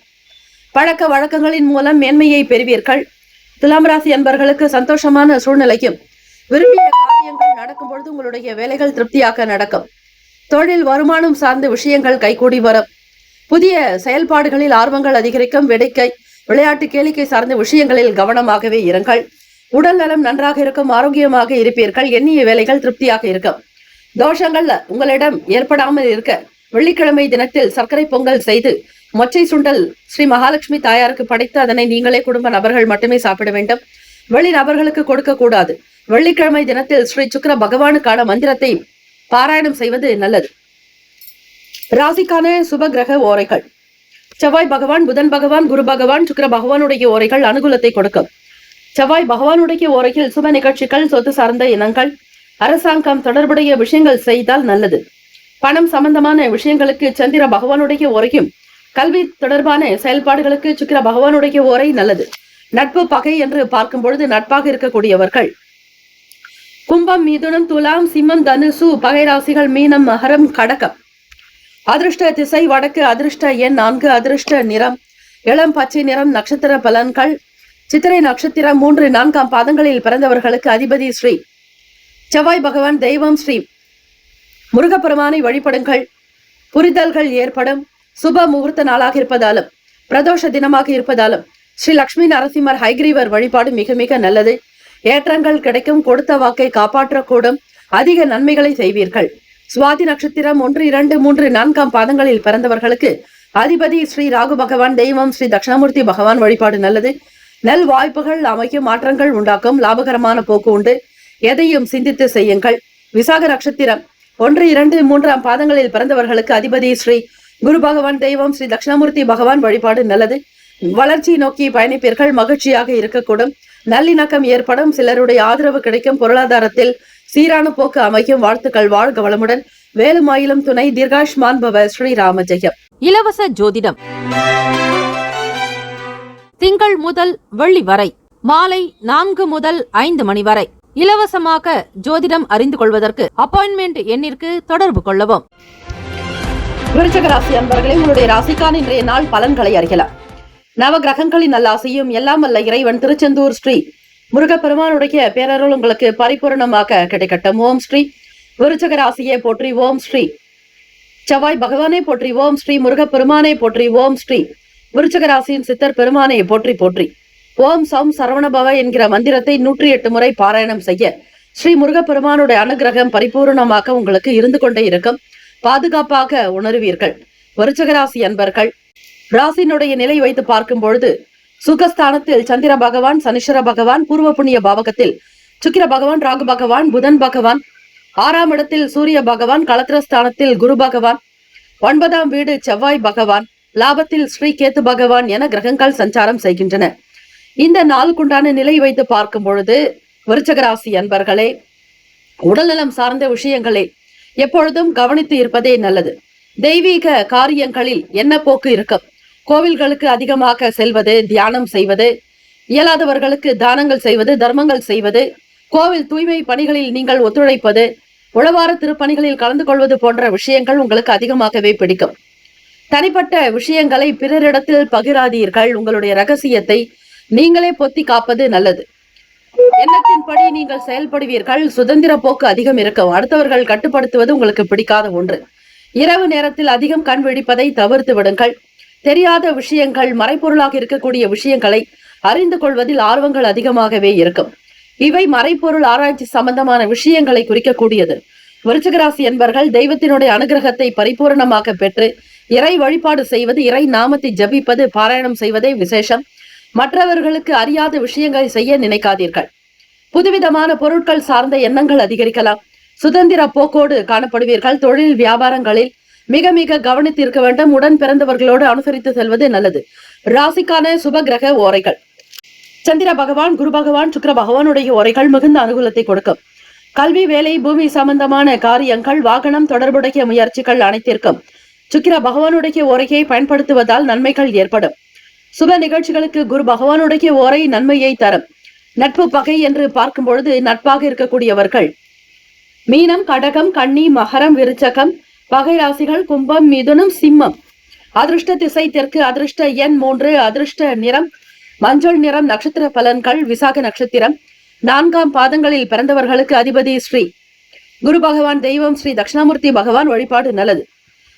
பழக்க வழக்கங்களின் மூலம் மேன்மையை பெறுவீர்கள். துலாம் ராசி அன்பர்களுக்கு சந்தோஷமான சூழ்நிலையும், விரும்பிய காரியங்கள் நடக்கும் பொழுது உங்களுடைய வேலைகள் திருப்தியாக நடக்கும். தொழில் வருமானம் சார்ந்த விஷயங்கள் கைகூடி வரும். புதிய செயல்பாடுகளில் ஆர்வங்கள் அதிகரிக்கும். வேடிக்கை, விளையாட்டு, கேளிக்கை சார்ந்த விஷயங்களில் கவனமாகவே இருங்கள். உடல் நலம் நன்றாக இருக்கும். ஆரோக்கியமாக இருப்பீர்கள். எண்ணிய வேலைகள் திருப்தியாக இருக்கும். தோஷங்கள் உங்களிடம் ஏற்படாமல் இருக்க வெள்ளிக்கிழமை தினத்தில் சர்க்கரை பொங்கல் செய்து மொச்சை சுண்டல் ஸ்ரீ மகாலட்சுமி தாயாருக்கு படைத்து அதனை நீங்களே குடும்ப நபர்கள் மட்டுமே சாப்பிட வேண்டும். வெளி நபர்களுக்கு கொடுக்க கூடாது. வெள்ளிக்கிழமை தினத்தில் ஸ்ரீ சுக்கிர பகவானுக்கான மந்திரத்தை பாராயணம் செய்வது நல்லது. ராசிக்கான சுப கிரக ஓரைகள். செவ்வாய் பகவான், புதன் பகவான், குரு பகவான், சுக்கிர பகவானுடைய ஓரைகள் அனுகூலத்தை கொடுக்கும். செவ்வாய் பகவானுடைய ஓரையில் சுப நிகழ்ச்சிகள், சொத்து சார்ந்த இனங்கள், அரசாங்கம் தொடர்புடைய விஷயங்கள் செய்தால் நல்லது. பணம் சம்பந்தமான விஷயங்களுக்கு சந்திர பகவானுடைய ஓரையும், கல்வி தொடர்பான செயல்பாடுகளுக்கு சுக்கிர பகவானுடைய ஓரை நல்லது. நட்பு பகை என்று பார்க்கும் பொழுது நட்பாக இருக்கக்கூடியவர்கள் கும்பம், மிதுனம், துலாம், சிம்மம், தனுசு பகை ராசிகள், மீனம், மகரம், கடகம். அதிர்ஷ்ட திசை வடக்கு. அதிர்ஷ்ட எண் 4. அதிர்ஷ்ட நிறம் இளம் பச்சை நிறம். நட்சத்திர பலன்கள். சித்திரை நட்சத்திரம் 3, 4 பாதங்களில் பிறந்தவர்களுக்கு அதிபதி ஸ்ரீ செவ்வாய் பகவான். தெய்வம் ஸ்ரீ முருகப்பெருமானை வழிபடுங்கள். புரிதல்கள் ஏற்படும். சுப முகூர்த்த நாளாக இருப்பதாலும் பிரதோஷ தினமாக இருப்பதாலும் ஸ்ரீ லட்சுமி நரசிம்மர் ஹைகிரீவர் வழிபாடு மிக மிக நல்லது. ஏற்றங்கள் கிடைக்கும். கொடுத்த வாக்கை காப்பாற்றக்கூடும். அதிக நன்மைகளை செய்வீர்கள். சுவாதி நட்சத்திரம் 1, 2, 3, 4 பாதங்களில் பிறந்தவர்களுக்கு அதிபதி ஸ்ரீ ராகு பகவான். தெய்வம் ஸ்ரீ தட்சிணாமூர்த்தி பகவான் வழிபாடு நல்லது. நல் வாய்ப்புகள் அமைக்கும். மாற்றங்கள் உண்டாக்கும். லாபகரமான போக்கு உண்டு. எதையும் சிந்தித்து செய்யுங்கள். விசாக நட்சத்திரம் 1, 2, 3 பாதங்களில் பிறந்தவர்களுக்கு அதிபதி ஸ்ரீ குரு பகவான். தெய்வம் ஸ்ரீ தட்சிணாமூர்த்தி பகவான் வழிபாடு நல்லது. வளர்ச்சி நோக்கி பயணிப்பீர்கள். மகிழ்ச்சியாக இருக்கக்கூடும். நல்லிணக்கம் ஏற்படும். சிலருடைய ஆதரவு கிடைக்கும். பொருளாதாரத்தில் சீரான போக்கு அமையும். வாழ்த்துக்கள். வாழ்க வளமுடன். வேலுமாயிலும் துணை. தீர்காஷ்மான் பவ. ஸ்ரீராம ஜெயம். இலவச ஜோதிடம் திங்கள் முதல் வெள்ளி வரை மாலை 4 முதல் 5 மணி வரை இலவசமாக ஜோதிடம் அறிந்து கொள்வதற்கு அப்பாயின்மெண்ட் எண்ணிற்கு தொடர்பு கொள்ளவும். விருச்சிக ராசி அன்பர்களே, உங்களுடைய ராசிக்கான இன்றைய நாள் பலன்களை அறியலாம். நவ கிரகங்களின் நல்லாசையும் எல்லாம் அல்ல இறைவன் திருச்செந்தூர் ஸ்ரீ முருகப்பெருமானுடைய பேரருள் உங்களுக்கு பரிபூரணமாக கிடைக்கட்டும். ஓம் ஸ்ரீ விருச்சிக ராசியை போற்றி. ஓம் ஸ்ரீ செவ்வாய் பகவானை போற்றி. ஓம் ஸ்ரீ முருகப்பெருமானை போற்றி. ஓம் ஸ்ரீ விருச்சிக ராசியின் சித்தர் பெருமானை போற்றி போற்றி. ஓம் சௌம் சரவணபவ என்கிற மந்திரத்தை 108 முறை பாராயணம் செய்ய ஸ்ரீ முருகப்பெருமானுடைய அனுகிரகம் பரிபூர்ணமாக உங்களுக்கு இருந்து கொண்டே இருக்கும். பாதுகாப்பாக உணர்வீர்கள். விருச்சிக ராசி அன்பர்கள், ராசியினுடைய நிலை வைத்து பார்க்கும் பொழுது சுகஸ்தானத்தில் சந்திர பகவான், சனீஸ்வர பகவான், பூர்வ புண்ணிய பாவகத்தில் சுக்கிர பகவான், ராகு பகவான், புதன் பகவான், 6ஆம் இடத்தில் சூரிய பகவான், களத்திரஸ்தானத்தில் குரு பகவான், 9ஆம் வீடு செவ்வாய் பகவான், லாபத்தில் ஸ்ரீ கேத்து பகவான் என கிரகங்கள் சஞ்சாரம் செய்கின்றன. இந்த நாளுக்குண்டான நிலை வைத்து பார்க்கும் பொழுது விருச்சிக ராசி அன்பர்களே, உடல்நலம் சார்ந்த விஷயங்களே எப்பொழுதும் கவனித்து இருப்பதே நல்லது. தெய்வீக காரியங்களில் என்ன போக்கு இருக்கும்? கோவில்களுக்கு அதிகமாக செல்வது, தியானம் செய்வது, இயலாதவர்களுக்கு தானங்கள் செய்வது, தர்மங்கள் செய்வது, கோவில் தூய்மை பணிகளில் நீங்கள் ஒத்துழைப்பது, உழவார திருப்பணிகளில் கலந்து கொள்வது போன்ற விஷயங்கள் உங்களுக்கு அதிகமாகவே பிடிக்கும். தனிப்பட்ட விஷயங்களை பிறரிடத்தில் பகிராதீர்கள். உங்களுடைய ரகசியத்தை நீங்களே பொத்தி காப்பது நல்லது. எண்ணத்தின்படி நீங்கள் செயல்படுவீர்கள். சுதந்திர போக்கு அதிகம் இருக்கும். அடுத்தவர்கள் கட்டுப்படுத்துவது உங்களுக்கு பிடிக்காத ஒன்று. இரவு நேரத்தில் அதிகம் கண் விழிப்பதை தவிர்த்து விடுங்கள். தெரியாத விஷயங்கள், மறைப்பொருளாக இருக்கக்கூடிய விஷயங்களை அறிந்து கொள்வதில் ஆர்வங்கள் அதிகமாகவே இருக்கும். இவை மறைப்பொருள் ஆராய்ச்சி சம்பந்தமான விஷயங்களை குறிக்கக்கூடியது. விருச்சிக ராசி என்பர்கள் தெய்வத்தினுடைய அனுகிரகத்தை பரிபூரணமாக பெற்று இறை வழிபாடு செய்வது, இறை நாமத்தை ஜபிப்பது, பாராயணம் செய்வதே விசேஷம். மற்றவர்களுக்கு அறியாத விஷயங்களை செய்ய நினைக்காதீர்கள். புதுவிதமான பொருட்கள் சார்ந்த எண்ணங்கள் அதிகரிக்கலாம். சுதந்திர போக்கோடு காணப்படுவீர்கள். தொழில் வியாபாரங்களில் மிக மிக கவனித்து இருக்க வேண்டும். உடன் பிறந்தவர்களோடு அனுசரித்து செல்வது நல்லது. ராசிக்கான சுப கிரக ஓரைகள்: சந்திர பகவான், குரு பகவான், சுக்கிர பகவானுடைய ஓரைகள் மிகுந்த அனுகூலத்தை கொடுக்கும். கல்வி, வேலை, பூமி சம்பந்தமான காரியங்கள், வாகனம் தொடர்புடைய முயற்சிகள் அனைத்திற்கும் சுக்கிர பகவானுடைய ஓரையை பயன்படுத்துவதால் நன்மைகள் ஏற்படும். சுப நிகழ்ச்சிகளுக்கு குரு பகவானுடைய ஓரை நன்மையை தரும். நட்பு பகை என்று பார்க்கும் பொழுது நட்பாக இருக்கக்கூடியவர்கள் மீனம், கடகம், கன்னி, மகரம், விருச்சகம், பகை ராசிகள் கும்பம், மிதுனம், சிம்மம். அதிர்ஷ்ட திசை தெற்கு. அதிர்ஷ்ட எண் 3. அதிர்ஷ்ட நிறம் மஞ்சள் நிறம். நட்சத்திர பலன்கள்: விசாக நட்சத்திரம் 4ஆம் பாதங்களில் பிறந்தவர்களுக்கு அதிபதி ஸ்ரீ குரு பகவான். தெய்வம் ஸ்ரீ தட்சிணாமூர்த்தி பகவான். வழிபாடு நல்லது.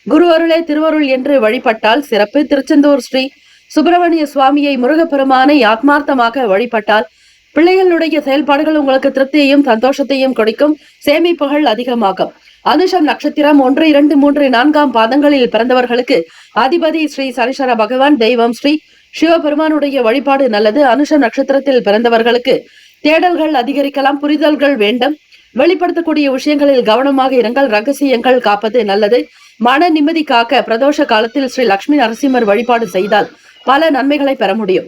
குரு அருளே திருவருள் என்று வழிபட்டால் சிறப்பு. திருச்செந்தூர் ஸ்ரீ சுப்பிரமணிய சுவாமியை, முருகப்பெருமானை ஆத்மார்த்தமாக வழிபட்டால் பிள்ளைகளுடைய செயல்பாடுகள் உங்களுக்கு திருப்தியையும் சந்தோஷத்தையும் கொடுக்கும். சேமிப்புகள் அதிகமாகும். அனுஷம் நட்சத்திரம் 1, 2, 3, 4ஆம் பாதங்களில் பிறந்தவர்களுக்கு அதிபதி ஸ்ரீ சனீஸ்வர பகவான். தெய்வம் ஸ்ரீ சிவபெருமானுடைய வழிபாடு நல்லது. அனுஷம் நட்சத்திரத்தில் பிறந்தவர்களுக்கு தேடல்கள் அதிகரிக்கலாம். புரிதல்கள் வேண்டும். வெளிப்படுத்தக்கூடிய விஷயங்களில் கவனமாக இருங்கள். ரகசியங்கள் காப்பது நல்லது. மன நிம்மதி காக்க பிரதோஷ காலத்தில் ஸ்ரீ லட்சுமி நரசிம்மர் வழிபாடு செய்தால் பல நன்மைகளை பெற முடியும்.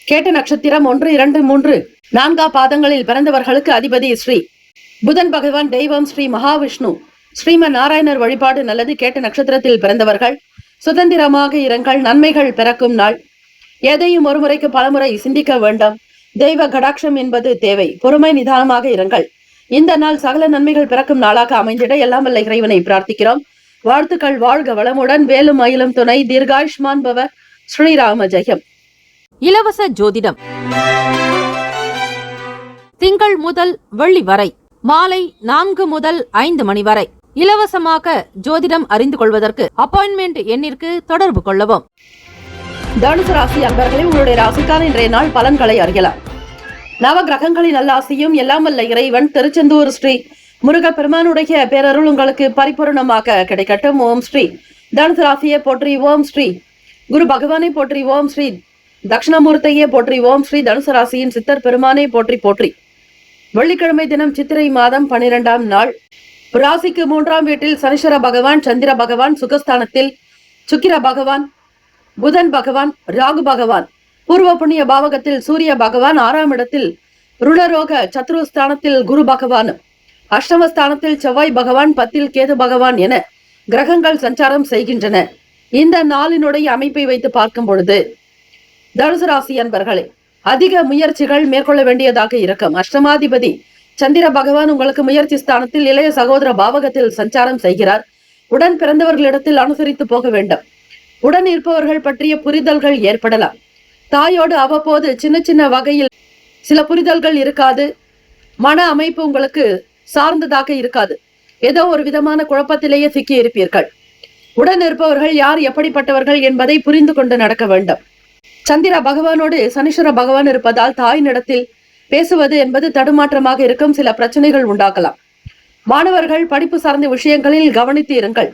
கேட்ட நட்சத்திரம் 1, 2, 3, 4ஆம் பாதங்களில் பிறந்தவர்களுக்கு அதிபதி ஸ்ரீ புதன் பகவான். தெய்வம் ஸ்ரீ மகாவிஷ்ணு. ஸ்ரீமன் நாராயணர் வழிபாடு நல்லது. கேட்ட நட்சத்திரத்தில் பிறந்தவர்கள் சுதந்திரமாக இருங்கள். நன்மைகள் பிறக்கும் நாள். எதையும் ஒருமுறைக்கு பலமுறை சிந்திக்க வேண்டாம். தெய்வ கடாட்சம் என்பது தேவை. பொறுமை, நிதானமாக இருங்கள். இந்த நாள் சகல நன்மைகள் பிறக்கும் நாளாக அமைந்திட எல்லாம் வல்ல இறைவனை பிரார்த்திக்கிறோம். வாழ்த்துக்கள். வாழ்க வளமுடன். வேலும் மயிலும் துணை. தீர்காயுஷ்மான் பவ. ஸ்ரீராம ஜெயம். இலவச ஜோதிடம் திங்கள் முதல் வெள்ளி வரை மாலை 4 முதல் 5 மணி வரை இலவசமாக ஜோதிடம் அறிந்து கொள்வதற்கு அப்பாயின்மெண்ட் எண்ணிற்கு தொடர்பு கொள்ளவும். தனுசு ராசி அன்பர்களே, உங்களுடைய ராசிக்கான இன்றைய நாள் பலன்களை அறியலாம். நவ கிரகங்களின் நல்லாசியும் எல்லாம் வல்ல இறைவன் திருச்செந்தூர் ஸ்ரீ முருகப்பெருமானுடைய பேரருள் உங்களுக்கு பரிபூர்ணமாக கிடைக்கட்டும். ஓம் ஸ்ரீ தனுசு ராசியை போற்றி. ஓம் ஸ்ரீ குரு பகவானை போற்றி. ஓம் ஸ்ரீ தட்சிணாமூர்த்தியை போற்றி. ஓம் ஸ்ரீ தனுசு ராசியின் சித்தர் பெருமானை போற்றி போற்றி. வெள்ளிக்கிழமை தினம் சித்திரை மாதம் 12ஆம் நாள். ராசிக்கு 3ஆம் வீட்டில் சனீஸ்வர பகவான், சந்திர பகவான், சுகஸ்தானத்தில் சுக்கிர பகவான், புதன் பகவான், ராகு பகவான், பூர்வ புண்ணிய பாவகத்தில் சூரிய பகவான், 6ஆம் இடத்தில் ருணரோக சத்ருஸ்தானத்தில் குரு பகவான், அஷ்டமஸ்தானத்தில் செவ்வாய் பகவான், 10ல் கேது பகவான் என கிரகங்கள் சஞ்சாரம் செய்கின்றன. இந்த நாளினுடைய அமைப்பை வைத்து பார்க்கும் பொழுது தனுசு ராசி அன்பர்களே அதிக முயற்சிகள் மேற்கொள்ள வேண்டியதாக இருக்கும். அஷ்டமாதிபதி சந்திர பகவான் உங்களுக்கு முயற்சி ஸ்தானத்தில் இளைய சகோதர பாவகத்தில் சஞ்சாரம் செய்கிறார். உடன் பிறந்தவர்களிடத்தில் அனுசரித்து போக வேண்டும். உடன் இருப்பவர்கள் பற்றிய புரிதல்கள் ஏற்படலாம். தாயோடு அவ்வப்போது சின்ன சின்ன வகையில் சில புரிதல்கள் இருக்காது. மன அமைப்பு உங்களுக்கு சார்ந்ததாக இருக்காது. ஏதோ ஒரு விதமான குழப்பத்திலேயே சிக்கி இருப்பீர்கள். உடன் இருப்பவர்கள் யார் எப்படிப்பட்டவர்கள் என்பதை புரிந்து கொண்டு நடக்க வேண்டும். சந்திர பகவானோடு சனீஸ்வர பகவான் இருப்பதால் தாயினிடத்தில் பேசுவது என்பது தடுமாற்றமாக இருக்கும். சில பிரச்சனைகள் உண்டாக்கலாம். மாணவர்கள் படிப்பு சார்ந்த விஷயங்களில் கவனித்து இருங்கள்.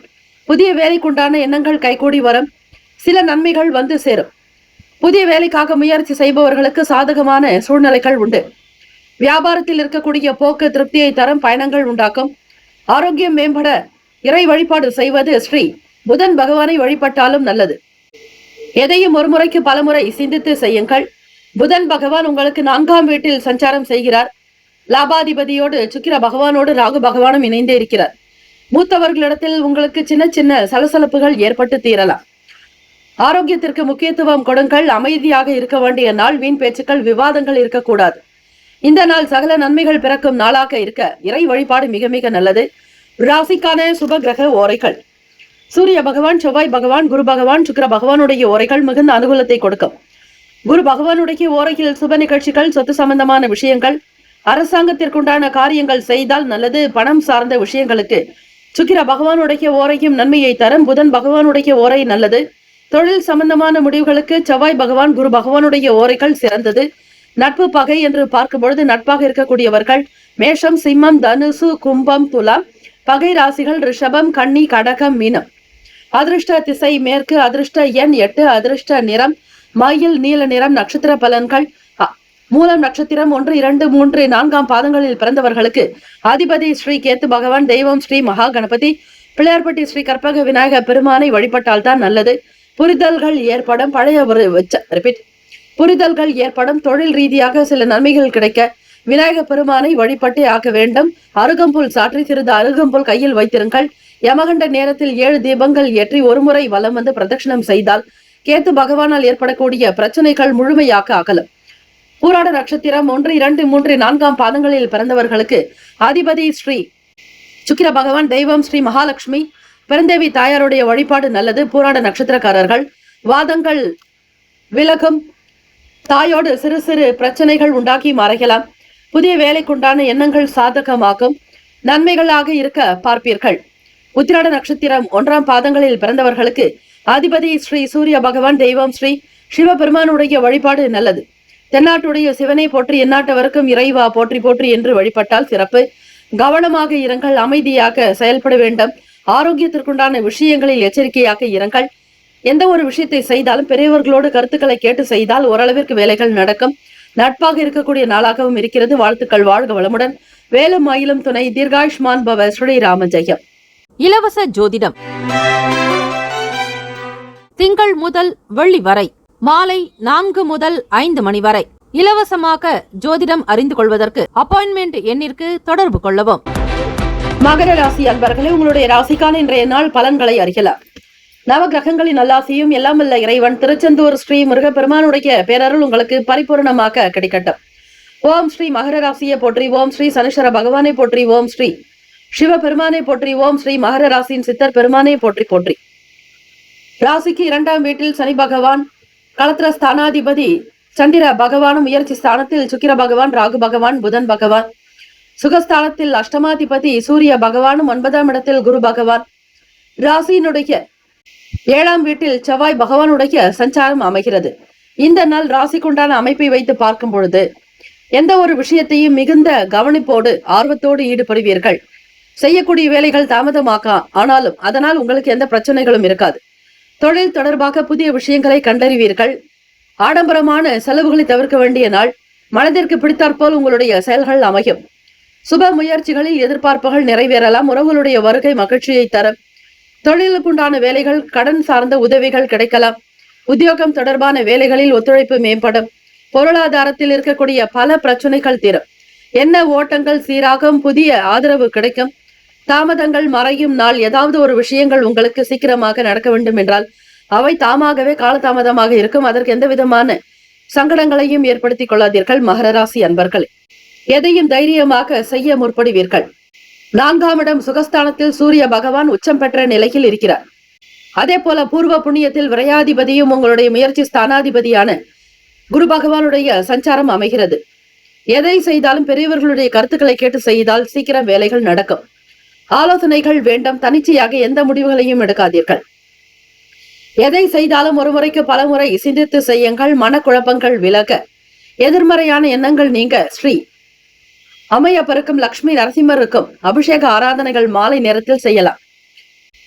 புதிய வேலைக்குண்டான எண்ணங்கள் கைகூடி வரும். சில நன்மைகள் வந்து சேரும். புதிய வேலைக்காக முயற்சி செய்பவர்களுக்கு சாதகமான சூழ்நிலைகள் உண்டு. வியாபாரத்தில் இருக்கக்கூடிய போக்கு திருப்தியை தரும் பயணங்கள் உண்டாக்கும். ஆரோக்கியம் மேம்பட இறை வழிபாடு செய்வது ஸ்ரீ புதன் பகவானை வழிபட்டாலும் நல்லது. எதையும் ஒரு முறைக்கு பலமுறை சிந்தித்து செய்யுங்கள். புதன் பகவான் உங்களுக்கு 4ஆம் வீட்டில் சஞ்சாரம் செய்கிறார். லாபாதிபதியோடு சுக்கிர பகவானோடு ராகு பகவானும் இணைந்தே இருக்கிறார். மூத்தவர்களிடத்தில் உங்களுக்கு சின்ன சின்ன சலசலப்புகள் ஏற்பட்டு தீரலாம். ஆரோக்கியத்திற்கு முக்கியத்துவம் கொடுங்கள். அமைதியாக இருக்க வேண்டிய நாள். வீண் பேச்சுக்கள் விவாதங்கள் இருக்கக்கூடாது. இந்த நாள் சகல நன்மைகள் பிறக்கும் நாளாக இருக்க இறை வழிபாடு மிக மிக நல்லது. ராசிக்கான சுப கிரக ஓரைகள். சூரிய பகவான், செவ்வாய் பகவான், குரு பகவான், சுக்கிர பகவானுடைய ஓரைகள் மிகுந்த அனுகூலத்தை கொடுக்கும். குரு பகவானுடைய ஓரையில் சுப நிகழ்ச்சிகள், சொத்து சம்பந்தமான விஷயங்கள், அரசாங்கத்திற்குண்டான காரியங்கள் செய்தால் நல்லது. பணம் சார்ந்த விஷயங்களுக்கு சுக்கிர பகவானுடைய ஓரையும் நன்மையை தரும். புதன் பகவானுடைய ஓரை நல்லது. தொழில் சம்பந்தமான முடிவுகளுக்கு செவ்வாய் பகவான், குரு பகவானுடைய ஓரைகள் சிறந்தது. நட்பு பகை என்று பார்க்கும் பொழுது நட்பாக இருக்கக்கூடியவர்கள் மேஷம், சிம்மம், தனுசு, கும்பம், துலாம். பகை ராசிகள் ரிஷபம், கன்னி, கடகம், மீனம். அதிர்ஷ்ட திசை மேற்கு. அதிர்ஷ்ட எண் 8. அதிர்ஷ்ட நிறம் மயில் நீல நிறம். நட்சத்திர பலன்கள். மூலம் நட்சத்திரம் 1, 2, 3, 4ஆம் பாதங்களில் பிறந்தவர்களுக்கு அதிபதி ஸ்ரீ கேத்து பகவான். தெய்வம் ஸ்ரீ மகா கணபதி. பிள்ளையார்பட்டி ஸ்ரீ கற்பக விநாயக பெருமானை வழிபட்டால் தான் நல்லது. புரிதல்கள் ஏற்படும். புரிதல்கள் ஏற்படும். தொழில் ரீதியாக சில நன்மைகள் கிடைக்க விநாயக பெருமானை வழிபட்டே ஆக வேண்டும். அருகம்புல் சாற்றி சிறிது அருகம்புல் கையில் வைத்திருங்கள். யமகண்ட நேரத்தில் 7 தீபங்கள் ஏற்றி ஒருமுறை வலம் வந்து பிரதட்சணம் செய்தால் கேத்து பகவானால் ஏற்படக்கூடிய பிரச்சனைகள் முழுமையாக அகலும். பூராட நட்சத்திரம் 1, 2, 3, 4ஆம் பாதங்களில் பிறந்தவர்களுக்கு அதிபதி ஸ்ரீ சுக்கிர பகவான். தெய்வம் ஸ்ரீ மகாலட்சுமி. பெருந்தேவி தாயாருடைய வழிபாடு நல்லது. பூராட நட்சத்திரக்காரர்கள் வாதங்கள் விலகும். தாயோடு சிறு சிறு பிரச்சனைகள் உண்டாக்கி மறைக்கலாம். புதிய வேலைக்குண்டான எண்ணங்கள் சாதகமாகும். நன்மைகளாக இருக்க பார்ப்பீர்கள். உத்திராட நட்சத்திரம் 1ஆம் பாதங்களில் பிறந்தவர்களுக்கு அதிபதி ஸ்ரீ சூரிய பகவான். தெய்வம் ஸ்ரீ சிவபெருமானுடைய வழிபாடு நல்லது. தென்னாட்டுடைய சிவனை போற்றி எந்நாட்டவருக்கும் இறைவா போற்றி போற்றி என்று வழிபட்டால் சிறப்பு. கவனமாக இருங்கள். அமைதியாக செயல்பட வேண்டும். ஆரோக்கியத்திற்குண்டான விஷயங்களில் எச்சரிக்கையாக இருங்கள். எந்த ஒரு விஷயத்தை செய்தாலும் பெரியவர்களோடு கருத்துக்களை கேட்டு செய்தால் ஓரளவிற்கு வேலைகள் நடக்கும். நட்பாக இருக்கக்கூடிய நாளாகவும் இருக்கிறது. வாழ்த்துக்கள். வாழ்க வளமுடன். வேலும் மயிலும் துணை. தீர்காயுஷ்மான் பவ. ஸ்ரீராம ஜெயம். இலவச ஜோதிடம் திங்கள் முதல் வெள்ளி வரை மாலை 4 முதல் 5 மணி வரை இலவசமாக ஜோதிடம் அறிந்து கொள்வதற்கு அப்பாயின்மெண்ட் எண்ணிற்கு தொடர்பு கொள்ளவும். மகர ராசி அன்பர்களே, உங்களுடைய ராசிக்கான இன்றைய நாள் பலன்களை அறியலாம். நவ கிரகங்களின் நல்லாசியும் எல்லாம் வல்ல இறைவன் திருச்செந்தூர் ஸ்ரீ முருகப்பெருமானுடைய பேரருள் உங்களுக்கு பரிபூர்ணமாக கிடைக்கட்டும். ஓம் ஸ்ரீ மகர ராசியை போற்றி. ஓம் ஸ்ரீ சனீஸ்வர பகவானை போற்றி. ஓம் ஸ்ரீ சிவபெருமானை போற்றி. ஓம் ஸ்ரீ மகர ராசியின் சித்தர் பெருமானை போற்றி போற்றி. ராசிக்கு 2ஆம் வீட்டில் சனி பகவான், களத்திர ஸ்தானாதிபதி சந்திர பகவானும், முயற்சி ஸ்தானத்தில் சுக்கிர பகவான், ராகு பகவான், புதன் பகவான், சுகஸ்தானத்தில் அஷ்டமாதிபதி சூரிய பகவானும், 9ஆம் இடத்தில் குரு பகவான், ராசியினுடைய 7ஆம் வீட்டில் செவ்வாய் பகவானுடைய சஞ்சாரம் அமைகிறது. இந்த நாள் ராசிக்குண்டான அமைப்பை வைத்து பார்க்கும் பொழுது எந்த ஒரு விஷயத்தையும் மிகுந்த கவனிப்போடு ஆர்வத்தோடு ஈடுபடுவீர்கள். செய்யக்கூடிய வேலைகள் தாமதமாக்க, ஆனாலும் அதனால் உங்களுக்கு எந்த பிரச்சனைகளும் இருக்காது. தொழில் தொடர்பாக புதிய விஷயங்களை கண்டறிவீர்கள். ஆடம்பரமான செலவுகளை தவிர்க்க வேண்டிய நாள். மனதிற்கு பிடித்தாற்போல் உங்களுடைய செயல்கள் அமையும். சுப முயற்சிகளில் எதிர்பார்ப்புகள் நிறைவேறலாம். உறவுகளுடைய வருகை மகிழ்ச்சியை தரும். தொழிலுக்குண்டான வேலைகள், கடன் சார்ந்த உதவிகள் கிடைக்கலாம். உத்தியோகம் தொடர்பான வேலைகளில் ஒத்துழைப்பு மேம்படும். பொருளாதாரத்தில் இருக்கக்கூடிய பல பிரச்சனைகள் தீரும். என்ன ஓட்டங்கள் சீராகும். புதிய ஆதரவு கிடைக்கும். தாமதங்கள் மறையும் நாள். ஏதாவது ஒரு விஷயங்கள் உங்களுக்கு சீக்கிரமாக நடக்க வேண்டும் என்றால் அவை தாமாகவே காலதாமதமாக இருக்கும். அதற்கு எந்த விதமான சங்கடங்களையும் ஏற்படுத்திக் கொள்ளாதீர்கள். மகர ராசி அன்பர்களே, எதையும் தைரியமாக செய்ய முற்படுவீர்கள். 4ஆம் இடம் சுகஸ்தானத்தில் சூரிய பகவான் உச்சம் பெற்ற நிலையில் இருக்கிறார். அதே போல பூர்வ புண்ணியத்தில் விரையாதிபதியும் உங்களுடைய முயற்சி ஸ்தானாதிபதியான குரு பகவானுடைய சஞ்சாரம் அமைகிறது. எதை செய்தாலும் பெரியவர்களுடைய கருத்துக்களை கேட்டு செய்தால் சீக்கிரம் வேலைகள் நடக்கும். ஆலோசனைகள் வேண்டாம். தனிச்சையாக எந்த முடிவுகளையும் எடுக்காதீர்கள். எதை செய்தாலும் ஒரு முறைக்கு பல முறை சிந்தித்து செய்யுங்கள். மனக்குழப்பங்கள் விலக, எதிர்மறையான எண்ணங்கள் நீங்க ஸ்ரீ அம்மையப்பருக்கும் லட்சுமி நரசிம்மருக்கும் அபிஷேக ஆராதனைகள் மாலை நேரத்தில் செய்யலாம்.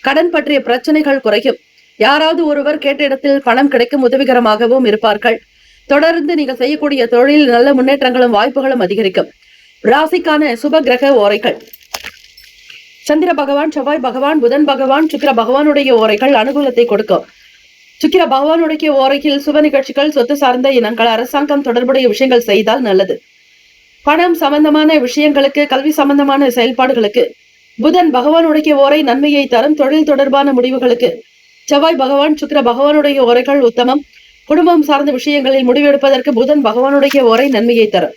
கடன் பற்றிய பிரச்சனைகள் குறையும். யாராவது ஒருவர் கேட்ட இடத்தில் பணம் கிடைக்கும், உதவிகரமாகவும் இருப்பார்கள். தொடர்ந்து நீங்கள் செய்யக்கூடிய தொழில் நல்ல முன்னேற்றங்களும் வாய்ப்புகளும் அதிகரிக்கும். ராசிக்கான சுப கிரக ஓரைகள்: சந்திர பகவான், செவ்வாய் பகவான், புதன் பகவான், சுக்கிர பகவானுடைய ஓரைகள் அனுகூலத்தை கொடுக்கும். சுக்கிர பகவானுடைய ஓரையில் சுப நிகழ்ச்சிகள், சொத்து சார்ந்த இனங்கள், அரசாங்கம் தொடர்புடைய விஷயங்கள் செய்தால் நல்லது. பணம் சம்பந்தமான விஷயங்களுக்கு, கல்வி சம்பந்தமான செயல்பாடுகளுக்கு புதன் பகவானுடைய ஓரை நன்மையை தரும். தொழில் தொடர்பான முடிவுகளுக்கு செவ்வாய் பகவான், சுக்கிர பகவானுடைய ஓரைகள் உத்தமம். குடும்பம் சார்ந்த விஷயங்களில் முடிவெடுப்பதற்கு புதன் பகவானுடைய ஓரை நன்மையை தரும்.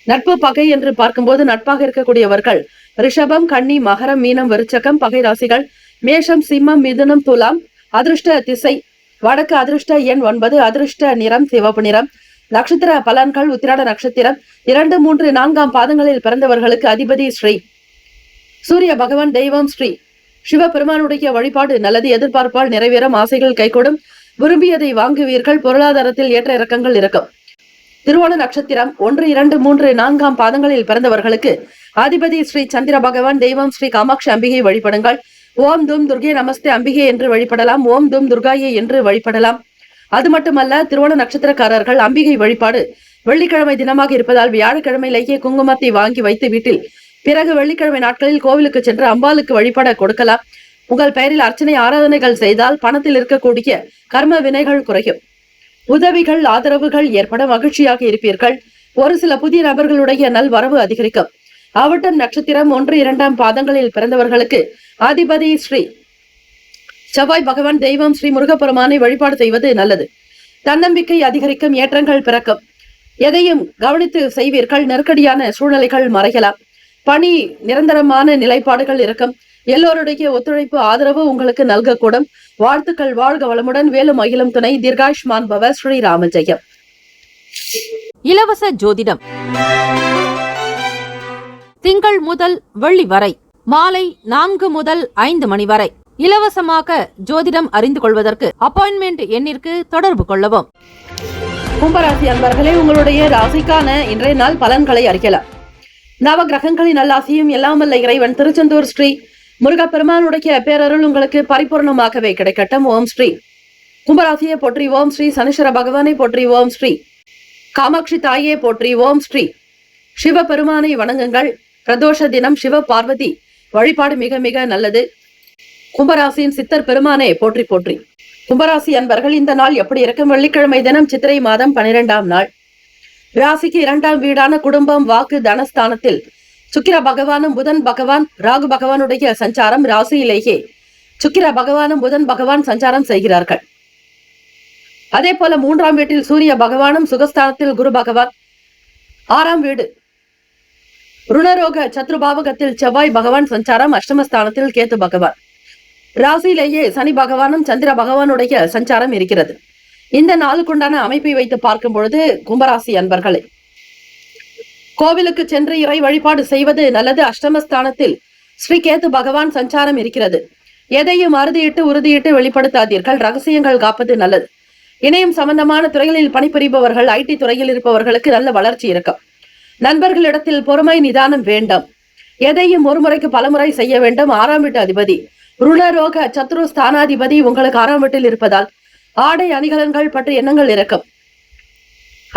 நட்பு பகை என்று பார்க்கும்போது நட்பாக இருக்கக்கூடியவர்கள் ரிஷபம், கன்னி, மகரம், மீனம், விருச்சகம். பகை ராசிகள் மேஷம், சிம்மம், மிதுனம், துலாம். அதிர்ஷ்ட திசை வடக்கு. அதிர்ஷ்ட எண் 9. அதிர்ஷ்ட நிறம் சிவப்பு நிறம். நட்சத்திர பலன்கள்: உத்திராட நட்சத்திரம் 2, 3, 4ஆம் பாதங்களில் பிறந்தவர்களுக்கு அதிபதி ஸ்ரீ சூரிய பகவான், தெய்வம் ஸ்ரீ சிவபெருமானுடைய வழிபாடு நல்லது. எதிர்பார்ப்பால் நிறைவேறும். ஆசைகள் கைகூடும். விரும்பியதை வாங்குவீர்கள். பொருளாதாரத்தில் ஏற்ற இறக்கங்கள் இருக்கும். திருவோண நட்சத்திரம் 1, 2, 3, 4ஆம் பாதங்களில் பிறந்தவர்களுக்கு அதிபதி ஸ்ரீ சந்திர பகவான், தெய்வம் ஸ்ரீ காமாட்சி அம்பிகை வழிபடுங்கள். ஓம் தும் துர்கே நமஸ்தே அம்பிகை என்று வழிபடலாம். ஓம் தும் துர்காயே என்று வழிபடலாம். அது மட்டுமல்ல, திருவோண நட்சத்திரக்காரர்கள் அம்பிகை வழிபாடு வெள்ளிக்கிழமை தினமாக இருப்பதால் வியாழக்கிழமையிலேயே குங்குமத்தை வாங்கி வைத்து வீட்டில், பிறகு வெள்ளிக்கிழமை நாட்களில் கோவிலுக்கு சென்று அம்பாளுக்கு வழிபட கொடுக்கலாம். உங்கள் பெயரில் அர்ச்சனை ஆராதனைகள் செய்தால் பணத்தில் இருக்கக்கூடிய கர்ம வினைகள் குறையும். உதவிகள், ஆதரவுகள் ஏற்பட மகிழ்ச்சியாக இருப்பீர்கள். ஒரு சில புதிய நபர்களுடைய நல்வரவு அதிகரிக்கும். அவிட்டம் நட்சத்திரம் 1, 2ஆம் பாதங்களில் பிறந்தவர்களுக்கு அதிபதி ஸ்ரீ செவ்வாய் பகவான், தெய்வம் ஸ்ரீ முருகப்பெருமானை வழிபாடு செய்வது நல்லது. தன்னம்பிக்கை அதிகரிக்கும். ஏற்றங்கள் பிறக்கும். எதையும் கவனித்து செய்வீர்கள். நெருக்கடியான சூழ்நிலைகள் மறையலாம். பணி நிரந்தரமான நிலைப்பாடுகள் இருக்கும். எல்லோருடைய ஒத்துழைப்பு, ஆதரவு உங்களுக்கு நல்கக்கூடும். வாழ்த்துக்கள். வாழ்க வளமுடன். வேலும் அகிலும் துணை. தீர்காயுஷ்மான் பவ. ஸ்ரீராம ஜெயம். இலவச ஜோதிடம் திங்கள் முதல் வெள்ளி வரை மாலை 4 முதல் 5 மணி வரை இலவசமாக ஜோதிடம் அறிந்து கொள்வதற்கு அப்பாயின்மெண்ட் எண்ணிற்கு தொடர்பு கொள்ளவும். கும்பராசி அன்பர்களே, உங்களுடைய ராசிக்கான இன்றைய நாள் பலன்களை அறிக்கலாம். நவ கிரகங்களின் நல்லாசியும் எல்லாமல்ல இறைவன் திருச்செந்தூர் ஸ்ரீ முருகப்பெருமானுடைய பேரருள் உங்களுக்கு பரிபூர்ணமாகவே கிடைக்கட்டும். ஓம் ஸ்ரீ கும்பராசியை போற்றி. ஓம் ஸ்ரீ சனீஸ்வர பகவானை போற்றி. ஓம் ஸ்ரீ காமாட்சி தாயே போற்றி. ஓம் ஸ்ரீ சிவபெருமானை வணங்குங்கள். பிரதோஷ தினம் சிவ பார்வதி வழிபாடு மிக மிக நல்லது. கும்பராசியின் சித்தர் பெருமானே போற்றி போற்றி. கும்பராசி அன்பர்கள், இந்த நாள் எப்படி இருக்கும்? வெள்ளிக்கிழமை தினம் சித்திரை மாதம் 12ஆம் நாள். ராசிக்கு 2ஆம் வீடான குடும்பம், வாக்கு, தனஸ்தானத்தில் சுக்கிர பகவானும் புதன் பகவான், ராகு பகவானுடைய சஞ்சாரம். ராசியிலேயே சுக்கிர பகவானும் புதன் பகவான் சஞ்சாரம் செய்கிறார்கள். அதே போல 3ஆம் வீட்டில் சூரிய பகவானும், சுகஸ்தானத்தில் குரு பகவான், 6ஆம் வீடு ருணரோக சத்ருபாவகத்தில் செவ்வாய் பகவான் சஞ்சாரம். அஷ்டமஸ்தானத்தில் கேத்து பகவான். ராசியிலேயே சனி பகவானும் சந்திர பகவானுடைய சஞ்சாரம் இருக்கிறது. இந்த நாளுக்குண்டான அமைப்பை வைத்து பார்க்கும் பொழுது கும்பராசி அன்பர்களே, கோவிலுக்கு சென்று இறை வழிபாடு செய்வது நல்லது. அஷ்டமஸ்தானத்தில் ஸ்ரீ கேத்து பகவான் சஞ்சாரம் இருக்கிறது. எதையும் அறுதியிட்டு உறுதியிட்டு வெளிப்படுத்தாதீர்கள். ரகசியங்கள் காப்பது நல்லது. இணையம் சம்பந்தமான துறைகளில் பணிபுரிபவர்கள், ஐடி துறையில் இருப்பவர்களுக்கு நல்ல வளர்ச்சி இருக்கும். நண்பர்களிடத்தில் பொறுமை, நிதானம் வேண்டும். எதையும் ஒரு முறைக்கு பலமுறை செய்ய வேண்டும். 6ஆம் வீட்டு அதிபதி ருணரோக சத்ரு ஸ்தானாதிபதி உங்களுக்கு 6ஆம் வீட்டில் இருப்பதால் ஆடை அணிகலன்கள் பற்றி எண்ணங்கள் இருக்கும்.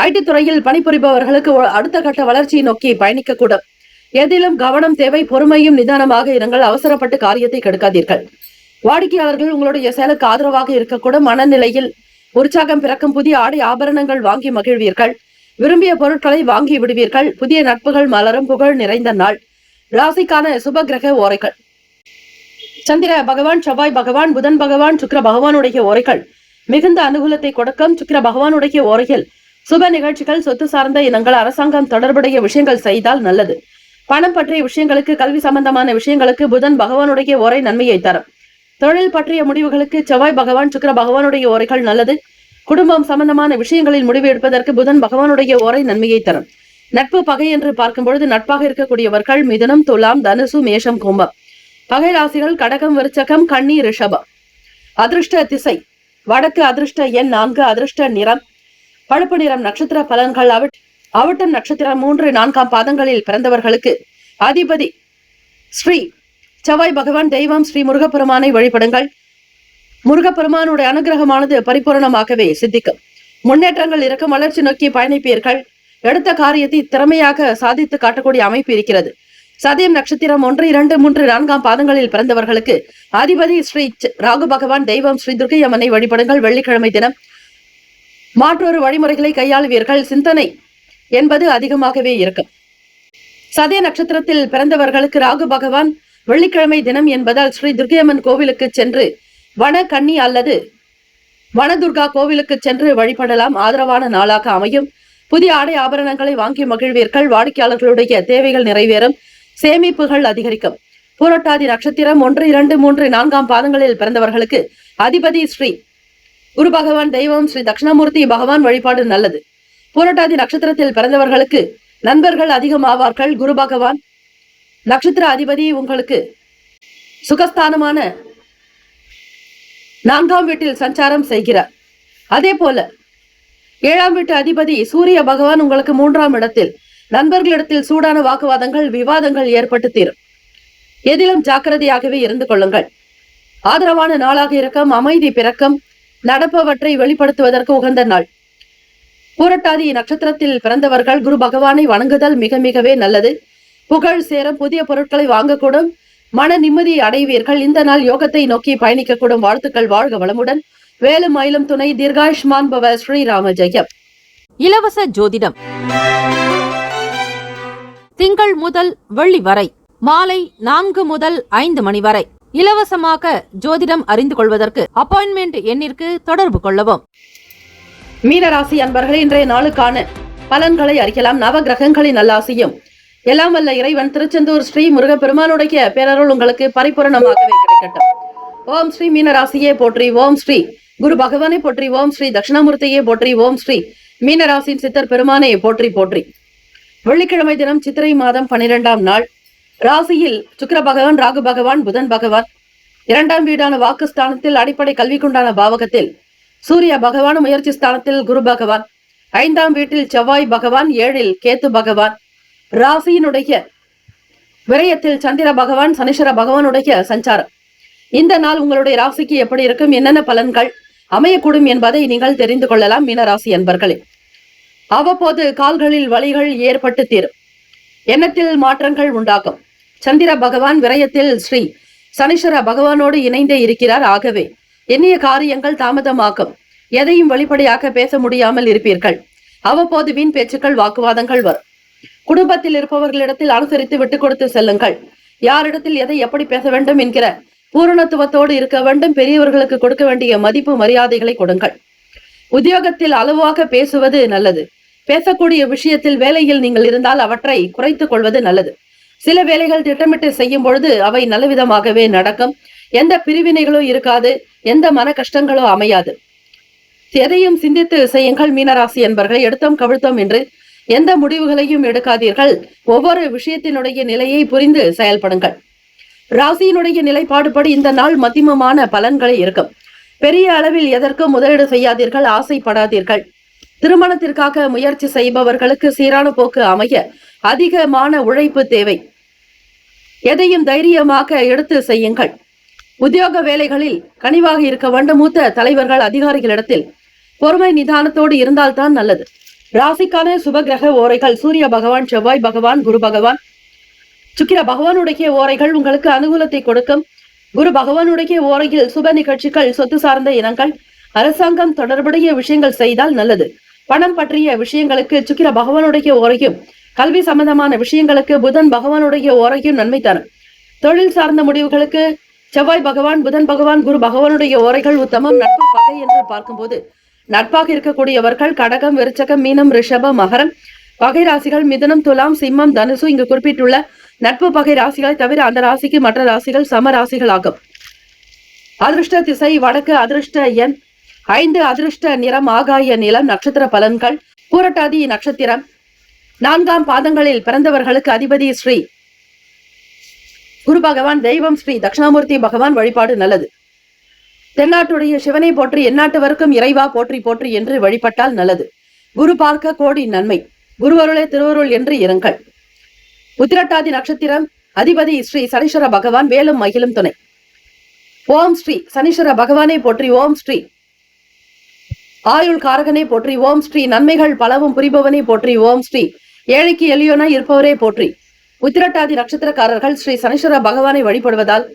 ஐடி துறையில் பணிபுரிபவர்களுக்கு அடுத்த கட்ட வளர்ச்சியை நோக்கி பயணிக்கக்கூடும். எதிலும் கவனம் தேவை. பொறுமையும் நிதானமாக இருங்கள். அவசரப்பட்டு காரியத்தை கெடுக்காதீர்கள். வாடிக்கையாளர்கள் உங்களுடைய செயலுக்கு ஆதரவாக இருக்கக்கூடும். மனநிலையில் உற்சாகம் பிறக்கும். புதிய ஆடை ஆபரணங்கள் வாங்கி மகிழ்வீர்கள். விரும்பிய பொருட்களை வாங்கி விடுவீர்கள். புதிய நட்புகள் மலரும். புகழ் நிறைந்த நாள். ராசிக்கான சுப கிரக ஓரைகள்: சந்திர பகவான், செவ்வாய் பகவான், புதன் பகவான், சுக்கிர பகவானுடைய ஓரைகள் மிகுந்த அனுகூலத்தை கொடுக்கும். சுக்கிர பகவானுடைய ஓரையில் சுப நிகழ்ச்சிகள், சொத்து சார்ந்த இனங்கள், அரசாங்கம் தொடர்புடைய விஷயங்கள் செய்தால் நல்லது. பணம் பற்றிய விஷயங்களுக்கு, கல்வி சம்பந்தமான விஷயங்களுக்கு புதன் பகவானுடைய ஓரை நன்மையை தரும். தொழில் பற்றிய முடிவுகளுக்கு செவ்வாய் பகவான், சுக்கிர பகவானுடைய ஓரைகள் நல்லது. குடும்பம் சம்பந்தமான விஷயங்களில் முடிவு எடுப்பதற்கு புதன் பகவானுடைய ஓரை நன்மையை தரும். நட்பு பகை என்று பார்க்கும்பொழுது நட்பாக இருக்கக்கூடியவர்கள் மிதுனம், துலாம், தனுசு, மேஷம், கும்பம். பகை ராசிகள் கடகம், விருச்சகம், கன்னி, ரிஷபம். அதிர்ஷ்ட திசை வடக்கு. அதிர்ஷ்ட எண் 4. அதிர்ஷ்ட நிறம் பழுப்பு நிறம். நட்சத்திர பலன்கள் அவிட்டம் நட்சத்திரம் 3, 4 பாதங்களில் பிறந்தவர்களுக்கு அதிபதி ஸ்ரீ செவ்வாய் பகவான். தெய்வம் ஸ்ரீ முருகப்பெருமானை வழிபடுங்கள். முருகப்பெருமானுடைய அனுகிரகமானது பரிபூரணமாகவே சித்திக்கும். முன்னேற்றங்கள் இருக்கும். வளர்ச்சி நோக்கி பயணிப்பீர்கள். எடுத்த காரியத்தை திறமையாக சாதித்து காட்டக்கூடிய அமைப்பு இருக்கிறது. சதயம் நட்சத்திரம் 1, 2, 3, 4 பாதங்களில் பிறந்தவர்களுக்கு அதிபதி ஸ்ரீ ராகு பகவான். தெய்வம் ஸ்ரீ துர்க்கை அம்மனை வழிபடுங்கள். வெள்ளிக்கிழமை தினம் மாற்றொரு வழிமுறைகளை கையாளுவீர்கள். சிந்தனை என்பது அதிகமாகவே இருக்கும். சதய நட்சத்திரத்தில் பிறந்தவர்களுக்கு ராகு பகவான் வெள்ளிக்கிழமை தினம் என்பதால் ஸ்ரீ துர்க்கையம்மன் கோவிலுக்கு சென்று வன கன்னி அல்லது வனதுர்கா கோவிலுக்கு சென்று வழிபடலாம். ஆதரவான நாளாக அமையும். புதிய ஆடை ஆபரணங்களை வாங்கி மகிழ்வீர்கள். வாடிக்கையாளர்களுடைய தேவைகள் நிறைவேறும். சேமிப்புகள் அதிகரிக்கும். பூரட்டாதி நட்சத்திரம் 1, 2, 3, 4 பாதங்களில் பிறந்தவர்களுக்கு அதிபதி ஸ்ரீ குரு பகவான். தெய்வம் ஸ்ரீ தட்சிணாமூர்த்தி பகவான் வழிபாடு நல்லது. பூரட்டாதி நட்சத்திரத்தில் பிறந்தவர்களுக்கு நண்பர்கள் அதிகமாவார்கள். குரு பகவான் நட்சத்திர அதிபதி உங்களுக்கு சுகஸ்தானமான 4ஆம் வீட்டில் சஞ்சாரம் செய்கிறார். அதே போல 7ஆம் வீட்டு அதிபதி சூரிய பகவான் உங்களுக்கு 3ஆம் இடத்தில். நண்பர்களிடத்தில் சூடான வாக்குவாதங்கள், விவாதங்கள் ஏற்பட்டு தீரும். எதிலும் ஜாக்கிரதையாகவே இருந்து கொள்ளுங்கள். ஆதரவான நாளாக இருக்கும். அமைதி பிறக்கம். நடப்பவற்றை வெளிப்படுத்துவதற்கு உகந்த நாள். பூரட்டாதி நட்சத்திரத்தில் பிறந்தவர்கள் குரு பகவானை வணங்குதல் மிக மிகவே நல்லது. புகழ் சேரும். புதிய பொருட்களை வாங்கக்கூடும். மன நிம்மதியை அடைவீர்கள். இந்த நாள் யோகத்தை நோக்கி பயணிக்கக்கூடும். வாழ்த்துக்கள். வாழ்க வளமுடன். வேலும் மயிலும் துணை. தீர்காயுஷ்மான் பவ. ஸ்ரீராம ஜெயம். இலவச ஜோதிடம் திங்கள் முதல் வெள்ளி வரை மாலை 4 முதல் 5 மணி வரை இலவசமாக ஜோதிடம் அறிந்து கொள்வதற்கு அப்பாயின்மெண்ட் எண்ணிற்கு தொடர்பு கொள்ளவும். மீனராசி அன்பர்களே, இன்றைய நாளுக்கான பலன்களை அறியலாம். நவ கிரகங்களின் நல்லாசியும் எல்லாம் வல்ல இறைவன் திருச்செந்தூர் ஸ்ரீ முருகப்பெருமானுடைய பேரருள் உங்களுக்கு பரிபூரணமாகவே கிடைக்கட்டும். ஓம் ஸ்ரீ மீனராசியே போற்றி. ஓம் ஸ்ரீ குரு பகவானை போற்றி. ஓம் ஸ்ரீ தட்சிணாமூர்த்தியே போற்றி. ஓம் ஸ்ரீ மீனராசியின் சித்தர் பெருமானை போற்றி போற்றி. வெள்ளிக்கிழமை தினம் சித்திரை மாதம் 12ஆம் நாள். ராசியில் சுக்கிர பகவான், ராகு பகவான், புதன் பகவான். 2ஆம் வீடான வாக்குஸ்தானத்தில் அடிப்படை கல்விக்குண்டான பாவகத்தில் சூரிய பகவான். முயற்சி ஸ்தானத்தில் குரு பகவான். 5ஆம் வீட்டில் செவ்வாய் பகவான். 7இல் கேத்து பகவான். ராசியினுடைய விரயத்தில் சந்திர பகவான், சனீஸ்வர பகவானுடைய சஞ்சாரம். இந்த நாள் உங்களுடைய ராசிக்கு எப்படி இருக்கும், என்னென்ன பலன்கள் அமையக்கூடும் என்பதை நீங்கள் தெரிந்து கொள்ளலாம். மீனராசி அன்பர்களே, அவ்வப்போது கால்களில் வலிகள் ஏற்பட்டு தீரும். எண்ணத்தில் மாற்றங்கள் உண்டாகும். சந்திர பகவான் விரயத்தில் ஸ்ரீ சனீஸ்வர பகவானோடு இணைந்தே இருக்கிறார். ஆகவே எண்ணிய காரியங்கள் தாமதமாகும். எதையும் வெளிப்படையாக பேச முடியாமல் இருப்பீர்கள். அவ்வப்போது வீண் பேச்சுக்கள், வாக்குவாதங்கள் வரும். குடும்பத்தில் இருப்பவர்களிடத்தில் அனுசரித்து விட்டுக் கொடுத்து செல்லுங்கள். யாரிடத்தில் எதை எப்படி பேச வேண்டும் என்கிற பூரணத்துவத்தோடு இருக்க வேண்டும். பெரியவர்களுக்கு கொடுக்க வேண்டிய மதிப்பு மரியாதைகளை கொடுங்கள். உத்தியோகத்தில் அளவாக பேசுவது நல்லது. பேசக்கூடிய விஷயத்தில் வேலையில் நீங்கள் இருந்தால் அவற்றை குறைத்துக் கொள்வது நல்லது. சில வேலைகள் திட்டமிட்டு செய்யும் பொழுது அவை நல்லவிதமாகவே நடக்கும். எந்த பிரிவினைகளோ இருக்காது. எந்த மன கஷ்டங்களோ அமையாது. எதையும் சிந்தித்து செய்யுங்கள். மீனராசி என்பர்களை எடுத்தோம் கவிழ்த்தோம் என்று எந்த முடிவுகளையும் எடுக்காதீர்கள். ஒவ்வொரு விஷயத்தினுடைய நிலையை புரிந்து செயல்படுங்கள். ராசியினுடைய நிலைப்பாடுபடி இந்த நாள் மத்தியமமான பலன்களை இருக்கும். பெரிய அளவில் எதற்கும் முதலீடு செய்யாதீர்கள். ஆசைப்படாதீர்கள். திருமணத்திற்காக முயற்சி செய்பவர்களுக்கு சீரான போக்கு அமைய அதிகமான உழைப்பு தேவை. எதையும் தைரியமாக எடுத்து செய்யுங்கள். உத்தியோக வேலைகளில் கனிவாக இருக்க வேண்டும். மூத்த தலைவர்கள், அதிகாரிகளிடத்தில் பொறுமை நிதானத்தோடு இருந்தால்தான் நல்லது. ராசிக்கான சுபகிரக ஓரைகள் சூரிய பகவான், செவ்வாய் பகவான், குரு பகவான், சுக்கிர பகவானுடைய ஓரைகள் உங்களுக்கு அனுகூலத்தை கொடுக்கும். குரு பகவானுடைய ஓரையில் சுப நிகழ்ச்சிகள், சொத்து சார்ந்த இனங்கள், அரசாங்கம் தொடர்புடைய விஷயங்கள் செய்தால் நல்லது. பணம் பற்றிய விஷயங்களுக்கு சுக்கிர பகவானுடைய ஓரையும், கல்வி சம்பந்தமான விஷயங்களுக்கு புதன் பகவானுடைய ஓரையும் நன்மை தரும். தொழில் சார்ந்த முடிவுகளுக்கு செவ்வாய் பகவான், புதன் பகவான், குரு பகவானுடைய ஓரைகள் உத்தமம். நட்பு பகை என்று பார்க்கும்போது நட்பாக இருக்கக்கூடியவர்கள் கடகம், விருச்சகம், மீனம், ரிஷபம், மகரம். பகை ராசிகள் மிதுனம், துலாம், சிம்மம், தனுசு. இங்கு குறிப்பிட்டுள்ள நட்பு பகை ராசிகளை தவிர அந்த ராசிக்கு மற்ற ராசிகள் சம ராசிகள் ஆகும். அதிர்ஷ்ட திசை வடக்கு. அதிர்ஷ்ட எண் 5. அதிர்ஷ்ட நிறம் ஆகாய நிலம். நட்சத்திர பலன்கள். பூரட்டாதி நட்சத்திரம் 4ஆம் பாதங்களில் பிறந்தவர்களுக்கு அதிபதி ஸ்ரீ குரு பகவான். தெய்வம் ஸ்ரீ தட்சிணாமூர்த்தி பகவான் வழிபாடு நல்லது. தென்னாட்டுடைய சிவனை போற்றி எந்நாட்டவருக்கும் இறைவா போற்றி போற்றி என்று வழிபட்டால் நல்லது. குரு பார்க்க கோடி நன்மை. குருவருளே திருவருள் என்று இருங்கள். உத்திரட்டாதி நட்சத்திரம் அதிபதி ஸ்ரீ சனீஸ்வர பகவான். வேலும் மகிழும் துணை. ஓம் ஸ்ரீ சனீஸ்வர பகவானை போற்றி. ஓம் ஸ்ரீ ஆயுள் காரகனை போற்றி. ஓம் ஸ்ரீ நன்மைகள் பலவும் புரிபவனை போற்றி. ஓம் ஸ்ரீ ஏழைக்கு எளியோனாய் இருப்பவரே போற்றி. உத்திரட்டாதி நட்சத்திரக்காரர்கள் ஸ்ரீ சனீஸ்வர பகவானை வழிபடுவதால்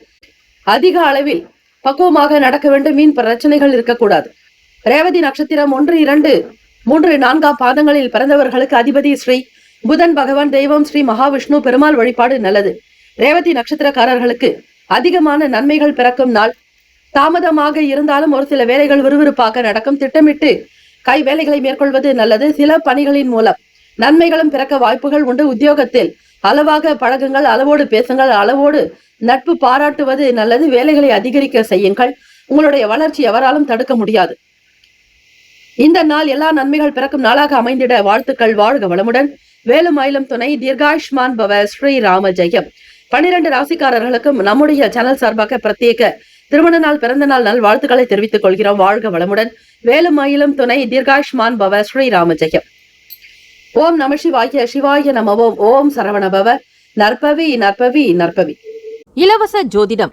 அதிக அளவில் பக்குவமாக நடக்க வேண்டும். மீன் பிரச்சனைகள் இருக்கக்கூடாது. ரேவதி நட்சத்திரம் 1, 2, 3, 4ஆம் பாதங்களில் பிறந்தவர்களுக்கு அதிபதி ஸ்ரீ புதன் பகவான். தெய்வம் ஸ்ரீ மகாவிஷ்ணு பெருமாள் வழிபாடு நல்லது. ரேவதி நட்சத்திரக்காரர்களுக்கு அதிகமான நன்மைகள் பிறக்கும் நாள். தாமதமாக இருந்தாலும் ஒரு சில வேலைகள் விறுவிறுப்பாக நடக்கும். திட்டமிட்டு கை வேலைகளை மேற்கொள்வது நல்லது. சில பணிகளின் மூலம் நன்மைகளும் பிறக்க வாய்ப்புகள் உண்டு. உத்தியோகத்தில் அளவாக பழகுங்கள், அளவோடு பேசுங்கள், அளவோடு நட்பு பாராட்டுவது நல்லது. வேலைகளை அதிகரிக்க செய்யுங்கள். உங்களுடைய வளர்ச்சி எவராலும் தடுக்க முடியாது. இந்த நாள் எல்லா நன்மைகள் பிறக்கும் நாளாக அமைந்திட வாழ்த்துக்கள். வாழ்க வளமுடன். வேலும் மயிலும் துணை. தீர்காயுஷ்மான் பவ. ஸ்ரீ ராம ஜெயம். 12 ராசிக்காரர்களுக்கும் நம்முடைய சேனல் சார்பாக பிரத்யேக திருமண நாள், பிறந்த நாள் நல் வாழ்த்துக்களை தெரிவித்துக் கொள்கிறோம். வாழ்க வளமுடன். வேலும் மயிலும் துணை. தீர்காயுஷ்மான் பவ. ஸ்ரீ ராம ஜெயம். ஓம் நம சிவாய. சிவாய நம. ஓம். ஓம் சரவண பவ. நற்பவி நற்பவி நற்பவி. இலவச ஜோதிடம்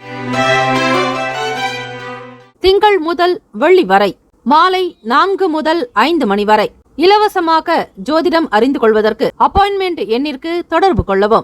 திங்கள் முதல் வெள்ளி வரை மாலை 4 முதல் 5 மணி வரை இலவசமாக ஜோதிடம் அறிந்து கொள்வதற்கு அப்பாயின்மெண்ட் எண்ணிற்கு தொடர்பு கொள்ளவும்.